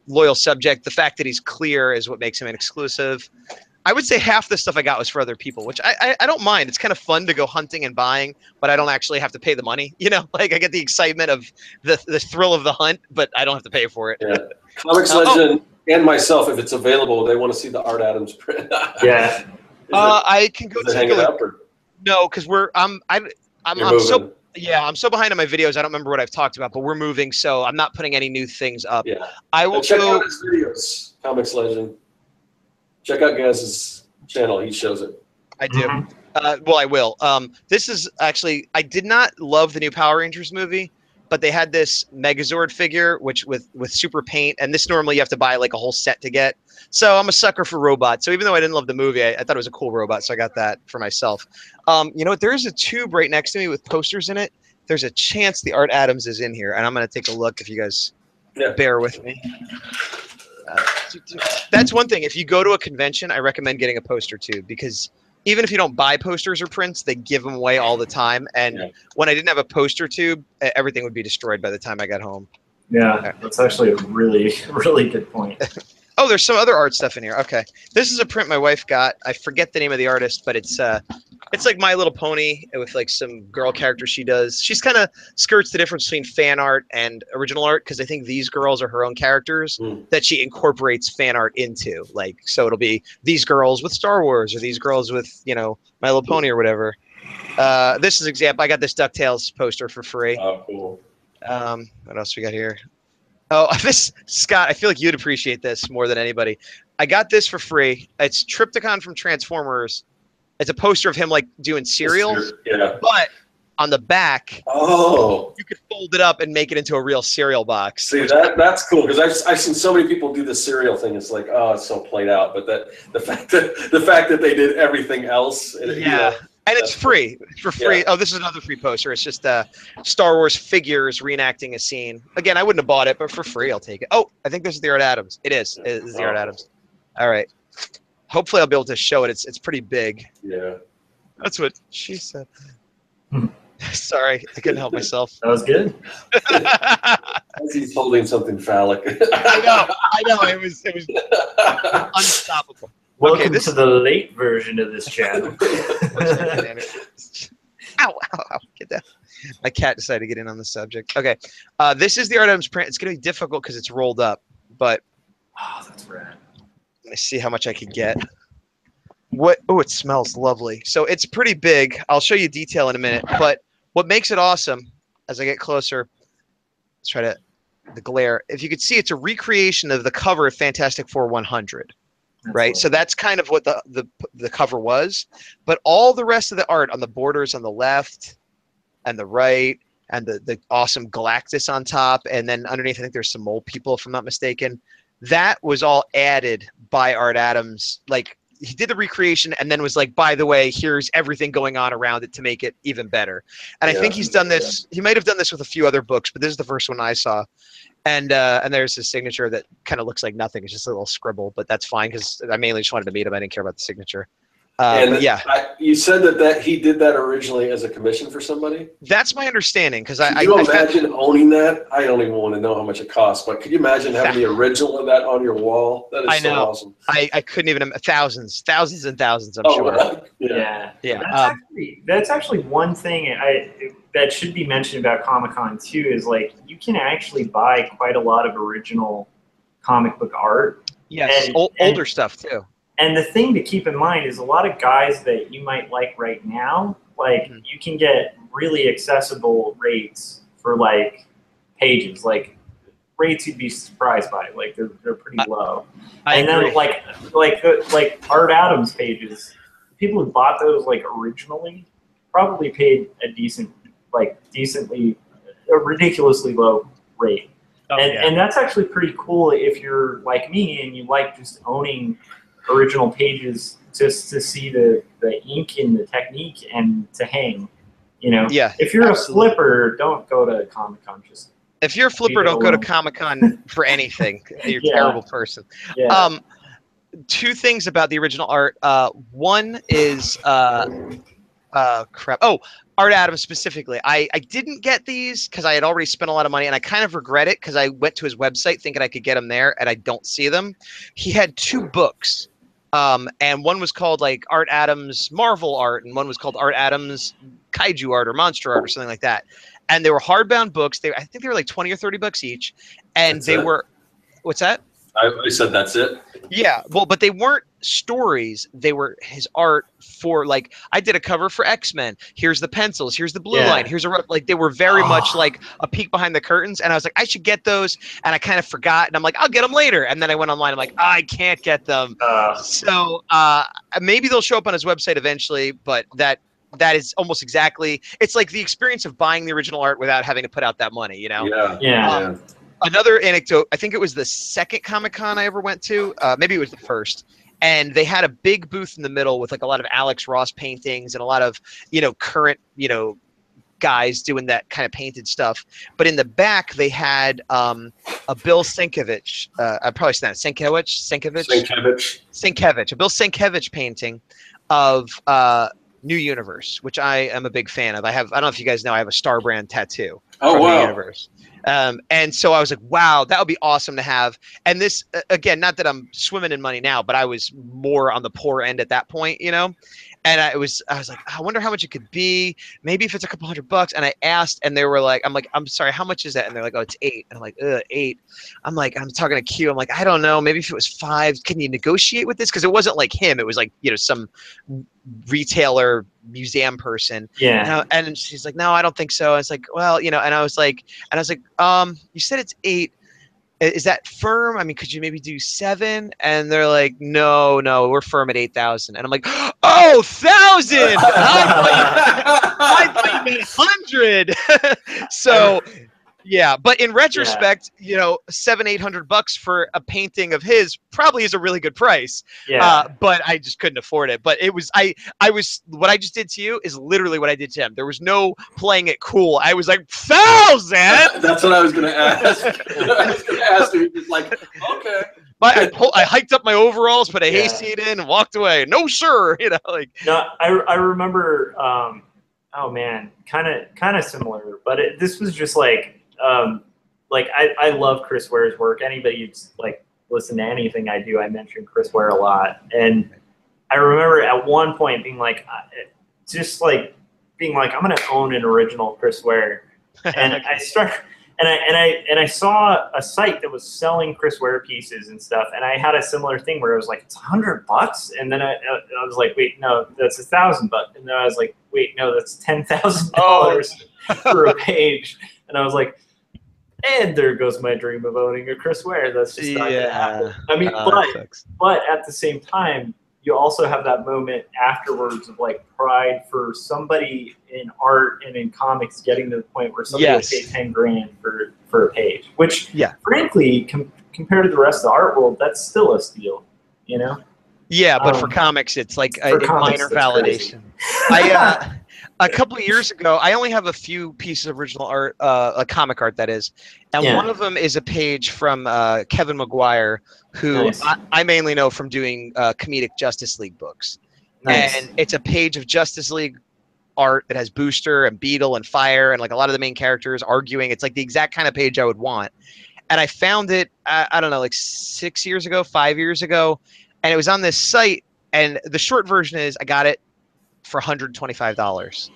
loyal subject. The fact that he's clear is what makes him an exclusive. I would say half the stuff I got was for other people, which I don't mind. It's kind of fun to go hunting and buying, but I don't actually have to pay the money. Like I get the excitement of the thrill of the hunt, but I don't have to pay for it. Yeah. Comics Legend and myself, if it's available, they want to see the Art Adams print. Yeah. I can go take a look. No, because I'm so behind on my videos. I don't remember what I've talked about, but we're moving, so I'm not putting any new things up. Yeah. I will check out his videos, Comics Legend. Check out Gaz's channel. He shows it. I do. Well, I will. This is actually, I did not love the new Power Rangers movie, but they had this Megazord figure, which with super paint, and this normally you have to buy like a whole set to get. So I'm a sucker for robots. So even though I didn't love the movie, I thought it was a cool robot, so I got that for myself. You know what? There is a tube right next to me with posters in it. There's a chance the Art Adams is in here, and I'm going to take a look if you guys bear with me. That's one thing. If you go to a convention, I recommend getting a poster tube because even if you don't buy posters or prints, they give them away all the time. And when I didn't have a poster tube, everything would be destroyed by the time I got home. Yeah, that's actually a really, really good point. Oh, there's some other art stuff in here. Okay. This is a print my wife got. I forget the name of the artist, but it's like My Little Pony with like some girl character she does. She's kind of skirts the difference between fan art and original art because I think these girls are her own characters that she incorporates fan art into. Like, so it'll be these girls with Star Wars or these girls with, My Little Pony or whatever. This is an example. I got this DuckTales poster for free. Oh, cool. What else we got here? Oh, this, Scott, I feel like you'd appreciate this more than anybody. I got this for free. It's Triptychon from Transformers. It's a poster of him like doing cereal, but on the back, you could fold it up and make it into a real cereal box. See, that's cool because I've seen so many people do the cereal thing. It's like, oh, it's so played out. But the fact that they did everything else, and it's free for free. Yeah. Oh, this is another free poster. It's just Star Wars figures reenacting a scene. Again, I wouldn't have bought it, but for free, I'll take it. Oh, I think this is the Art Adams. It is. It is the Art Adams. All right. Hopefully, I'll be able to show it. It's pretty big. Yeah. That's what she said. Sorry, I couldn't help myself. That was good. As he's holding something phallic. I know. It was unstoppable. Welcome to the late version of this channel. Ow, get that. My cat decided to get in on the subject. Okay, this is the Art Adams print. It's going to be difficult because it's rolled up, but that's rad. Let me see how much I could get. Oh, it smells lovely. So it's pretty big. I'll show you detail in a minute, but what makes it awesome, as I get closer, let's try the glare. If you could see, it's a recreation of the cover of Fantastic Four 100. Right, so that's kind of what the cover was, but all the rest of the art on the borders on the left and the right, and the awesome Galactus on top, and then underneath I think there's some mole people if I'm not mistaken. That was all added by Art Adams. Like he did the recreation and then was like, by the way, here's everything going on around it to make it even better. And I think he's done this. He might have done this with a few other books, but this is the first one I saw. And there's his signature that kind of looks like nothing. It's just a little scribble, but that's fine because I mainly just wanted to meet him. I didn't care about the signature. You said that he did that originally as a commission for somebody? That's my understanding. Because Can you imagine owning that? I don't even want to know how much it costs, but could you imagine having the original of that on your wall? That is so awesome. I couldn't even thousands and thousands. I'm sure. Wow. Yeah. That's actually one thing that should be mentioned about Comic-Con too. Is like you can actually buy quite a lot of original comic book art. Yes, older stuff too. And the thing to keep in mind is a lot of guys that you might like right now, like you can get really accessible rates for like pages, like rates you'd be surprised by. Like they're pretty low. And then like Art Adams pages, people who bought those like originally, probably paid a ridiculously low rate. And that's actually pretty cool if you're like me and you like just owning original pages just to see the ink and the technique and to hang. Yeah. If you're a flipper, don't go to Comic-Con. If you're a flipper, don't go to Comic-Con for anything. You're a terrible person. Yeah. Two things about the original art. One is crap. Oh, Art Adams specifically. I didn't get these because I had already spent a lot of money, and I kind of regret it because I went to his website thinking I could get them there, and I don't see them. He had 2 books, and one was called like Art Adams Marvel Art, and one was called Art Adams Kaiju Art or Monster Art or something like that. And they were hardbound books. I think they were like $20 or $30 each, and were. What's that? I said that's it. Yeah, well, but they weren't stories. They were his art for, like, I did a cover for X-Men. Here's the pencils. Here's the blue line. Here's like they were very much like a peek behind the curtains. And I was like, I should get those. And I kind of forgot. And I'm like, I'll get them later. And then I went online. I'm like, I can't get them. So maybe they'll show up on his website eventually. But that is almost exactly. It's like the experience of buying the original art without having to put out that money. Yeah. Another anecdote, I think it was the second Comic-Con I ever went to. Maybe it was the first. And they had a big booth in the middle with like a lot of Alex Ross paintings and a lot of, current, guys doing that kind of painted stuff. But in the back, they had a Bill Sienkiewicz. I probably said that. Sienkiewicz. A Bill Sienkiewicz painting of New Universe, which I am a big fan of. I don't know if you guys know, I have a Star Brand tattoo from New Universe. And so I was like, wow, that would be awesome to have. And this, again, not that I'm swimming in money now, but I was more on the poor end at that point, And I was like, I wonder how much it could be. Maybe if it's a couple $100. And I asked, and they were like, I'm sorry, how much is that? And they're like, oh, it's $8. And I'm like, 8. I'm talking to Q. I'm like, I don't know. Maybe if it was 5, can you negotiate with this? Because it wasn't like him. It was like, some retailer museum person. Yeah. And she's like, no, I don't think so. I was like, well, and I was like, you said it's 8. Is that firm? I mean, could you maybe do 7? And they're like, no, we're firm at 8,000. And I'm like, oh, 1,000! I thought you meant 100. So, yeah. But in retrospect, $700-800 for a painting of his probably is a really good price. Yeah. But I just couldn't afford it. But it was, what I just did to you is literally what I did to him. There was no playing it cool. I was like, 1,000. That's what I was going to ask. I was going to ask you, just like, okay. I hiked up my overalls, put a hayseed in, and walked away. No, sir. No, I remember. Oh man, kind of similar, but this was just like I love Chris Ware's work. Anybody who's like listen to anything I do, I mention Chris Ware a lot. And I remember at one point being like, I'm going to own an original Chris Ware. And I started, and I saw a site that was selling Chris Ware pieces and stuff. And I had a similar thing where I was like, it's $100. And then I was like, wait, no, that's $1,000. And then I was like, wait, no, that's $10,000 for a page. And I was like, and there goes my dream of owning a Chris Ware. That's just not going to happen. I mean, but at the same time, you also have that moment afterwards of like pride for somebody in art and in comics getting to the point where somebody will pay $10,000 for a page, which frankly, compared to the rest of the art world, that's still a steal, Yeah, but for comics, it's like a minor validation. A couple of years ago, I only have a few pieces of original art, comic art that is, and one of them is a page from Kevin McGuire, who I mainly know from doing comedic Justice League books. Nice. And it's a page of Justice League art that has Booster and Beetle and Fire and like a lot of the main characters arguing. It's like the exact kind of page I would want. And I found it, I don't know, like 5 years ago, and it was on this site. And the short version is I got it for $125.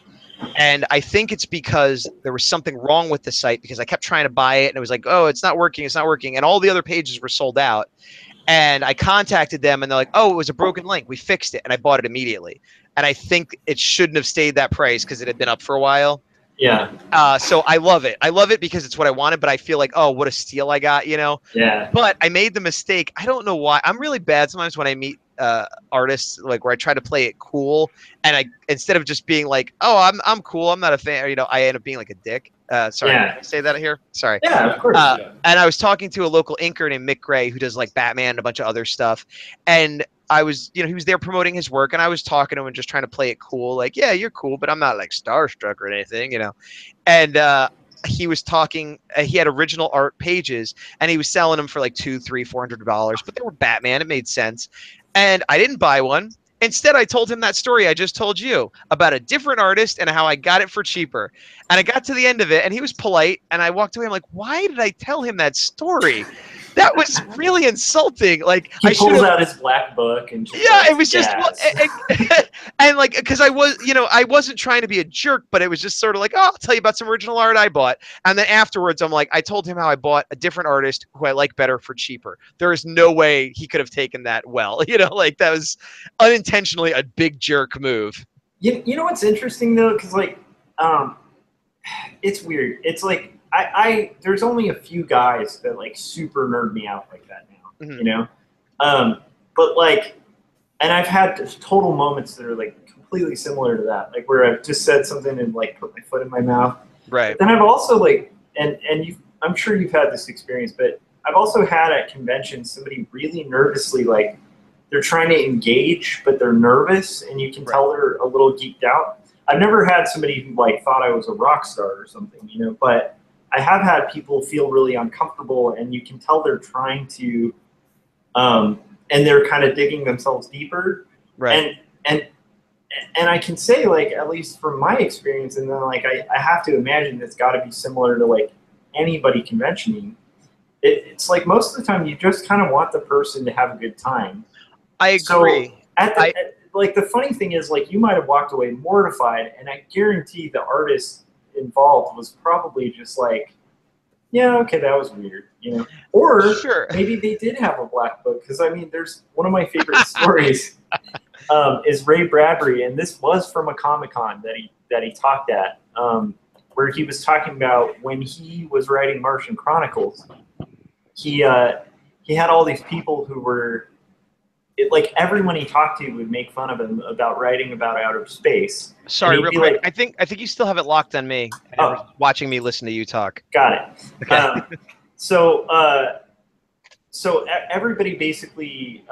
And I think it's because there was something wrong with the site because I kept trying to buy it and it was like, oh, it's not working. And all the other pages were sold out. And I contacted them and they're like, oh, it was a broken link. We fixed it. And I bought it immediately. And I think it shouldn't have stayed that price because it had been up for a while. Yeah. So I love it. I love it because it's what I wanted, but I feel like, oh, what a steal I got, Yeah. But I made the mistake. I don't know why. I'm really bad sometimes when I meet artists, like where I try to play it cool, and I instead of just being like, oh, I'm cool, I'm not a fan, or, you know, I end up being like a dick. Sorry, Yeah. did I say that here? Sorry. Yeah, of course. And I was talking to a local inker named Mick Gray who does like Batman and a bunch of other stuff, and I was, you know, he was there promoting his work, and I was talking to him and just trying to play it cool, like, yeah, you're cool, but I'm not like starstruck or anything, you know, and he was talking. He had original art pages, and he was selling them for like $200, $300, $400. But they were Batman. It made sense, and I didn't buy one. Instead, I told him that story I just told you about a different artist and how I got it for cheaper. And I got to the end of it, and he was polite, and I walked away. I'm like, why did I tell him that story? That was really insulting. Like, He I pulls out his black book and just yeah, it was just gas. and like, because I was, you know, I wasn't trying to be a jerk, but it was just sort of like, oh, I'll tell you about some original art I bought, and then afterwards, I'm like, I told him how I bought a different artist who I like better for cheaper. There is no way he could have taken that well, you know, like that was unintentionally a big jerk move. You know what's interesting though, because like, it's weird. It's like I there's only a few guys that like super nerd me out like that now, you know, but like, and I've had total moments that are like completely similar to that, like where I've just said something and like put my foot in my mouth. Right. But then I've also like, and I'm sure you've had this experience, but I've also had at conventions somebody really nervously like they're trying to engage, but they're nervous, and you can tell they're a little geeked out. I've never had somebody who like thought I was a rock star or something, you know, but I have had people feel really uncomfortable, and you can tell they're trying to, and they're kind of digging themselves deeper. Right. And I can say, like, at least from my experience, and then like I have to imagine it's got to be similar to like anybody conventioning. It's like most of the time you just kind of want the person to have a good time. I agree. So like the funny thing is, like, you might have walked away mortified, and I guarantee the artist involved was probably just like, yeah, okay, that was weird, you know. Or maybe they did have a black book, because I mean, there's one of my favorite stories is Ray Bradbury, and this was from a Comic-Con that he talked at, where he was talking about when he was writing Martian Chronicles, he had all these people who were, like, everyone he talked to would make fun of him about writing about outer space. Sorry, real quick. Like, I think you still have it locked on me. Watching me listen to you talk. Got it. Okay. So everybody basically,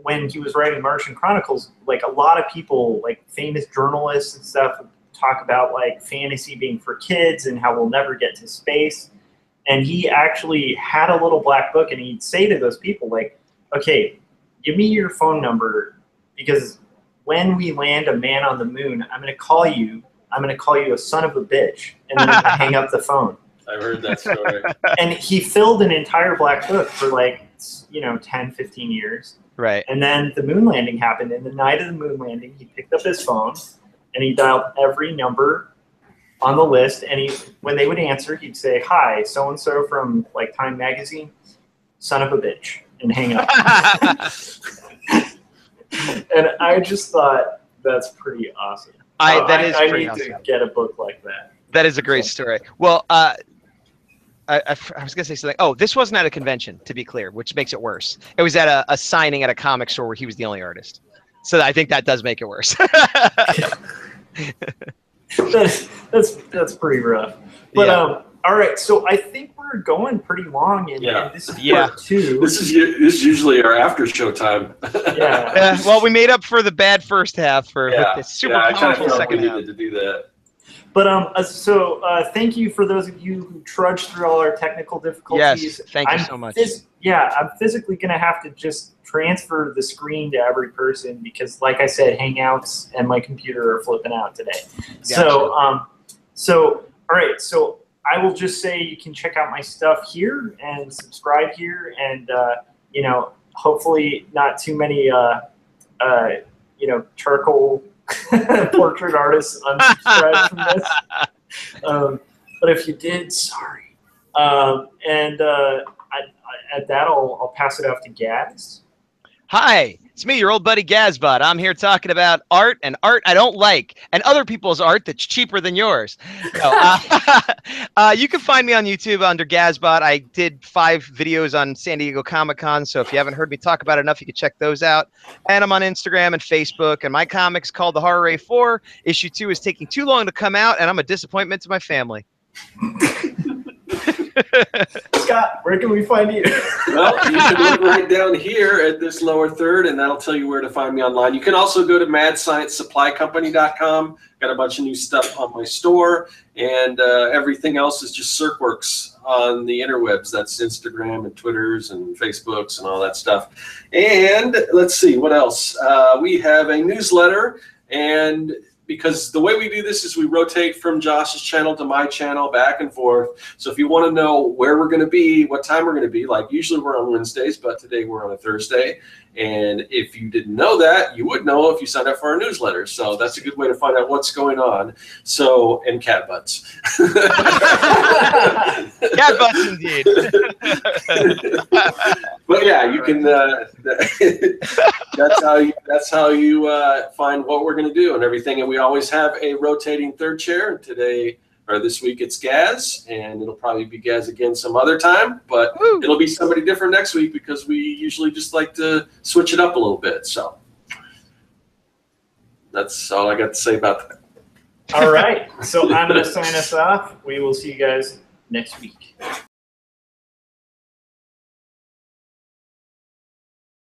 when he was writing Martian Chronicles, like a lot of people, like famous journalists and stuff, would talk about like fantasy being for kids and how we'll never get to space. And he actually had a little black book, and he'd say to those people, like, okay, give me your phone number, because when we land a man on the moon, I'm going to call you a son of a bitch, and then I'm going to hang up the phone. I've heard that story. And he filled an entire black book for like, 10, 15 years. Right. And then the moon landing happened, and the night of the moon landing, he picked up his phone, and he dialed every number on the list, and when they would answer, he'd say, "Hi, so-and-so from like Time Magazine, son of a bitch," and hang up. And I just thought that's pretty awesome. I need to get a book like that. That is a great story. Well, I was going to say something. Oh, this wasn't at a convention, to be clear, which makes it worse. It was at a signing at a comic store where he was the only artist. So I think that does make it worse. That's pretty rough. But all right, so I think we're going pretty long, and this is part 2. This is usually our after show time. Well, we made up for the bad first half with this super powerful second half. We needed to do that. But thank you for those of you who trudged through all our technical difficulties. Yes, thank you so much. I'm physically going to have to just transfer the screen to every person, because, like I said, Hangouts and my computer are flipping out today. Gotcha. So all right, so I will just say you can check out my stuff here and subscribe here, and hopefully not too many charcoal portrait artists unsubscribe from this. But if you did, sorry. At that, I'll pass it off to Gaz. Hi, it's me, your old buddy Gazbot. I'm here talking about art and art I don't like, and other people's art that's cheaper than yours. No, you can find me on YouTube under Gazbot. I did 5 videos on San Diego Comic-Con, so if you haven't heard me talk about it enough, you can check those out. And I'm on Instagram and Facebook, and my comic's called The Horror Ray 4. Issue 2 is taking too long to come out, and I'm a disappointment to my family. Scott, where can we find you? Well, you can look right down here at this lower third, and that'll tell you where to find me online. You can also go to madsciencesupplycompany.com. Got a bunch of new stuff on my store, and everything else is just Serkworks on the interwebs. That's Instagram and Twitters and Facebooks and all that stuff. And let's see, what else? We have a newsletter, and because the way we do this is we rotate from Josh's channel to my channel, back and forth. So if you want to know where we're going to be, what time we're going to be, like usually we're on Wednesdays, but today we're on a Thursday. And if you didn't know that, you would know if you signed up for our newsletter. So that's a good way to find out what's going on. So, and cat butts. Cat butts indeed. But yeah, you can. That's how you find what we're going to do and everything. And we always have a rotating third chair. And today, or this week, it's Gaz, and it'll probably be Gaz again some other time. But it'll be somebody different next week because we usually just like to switch it up a little bit. So that's all I got to say about that. All right, so I'm going to sign us off. We will see you guys next week.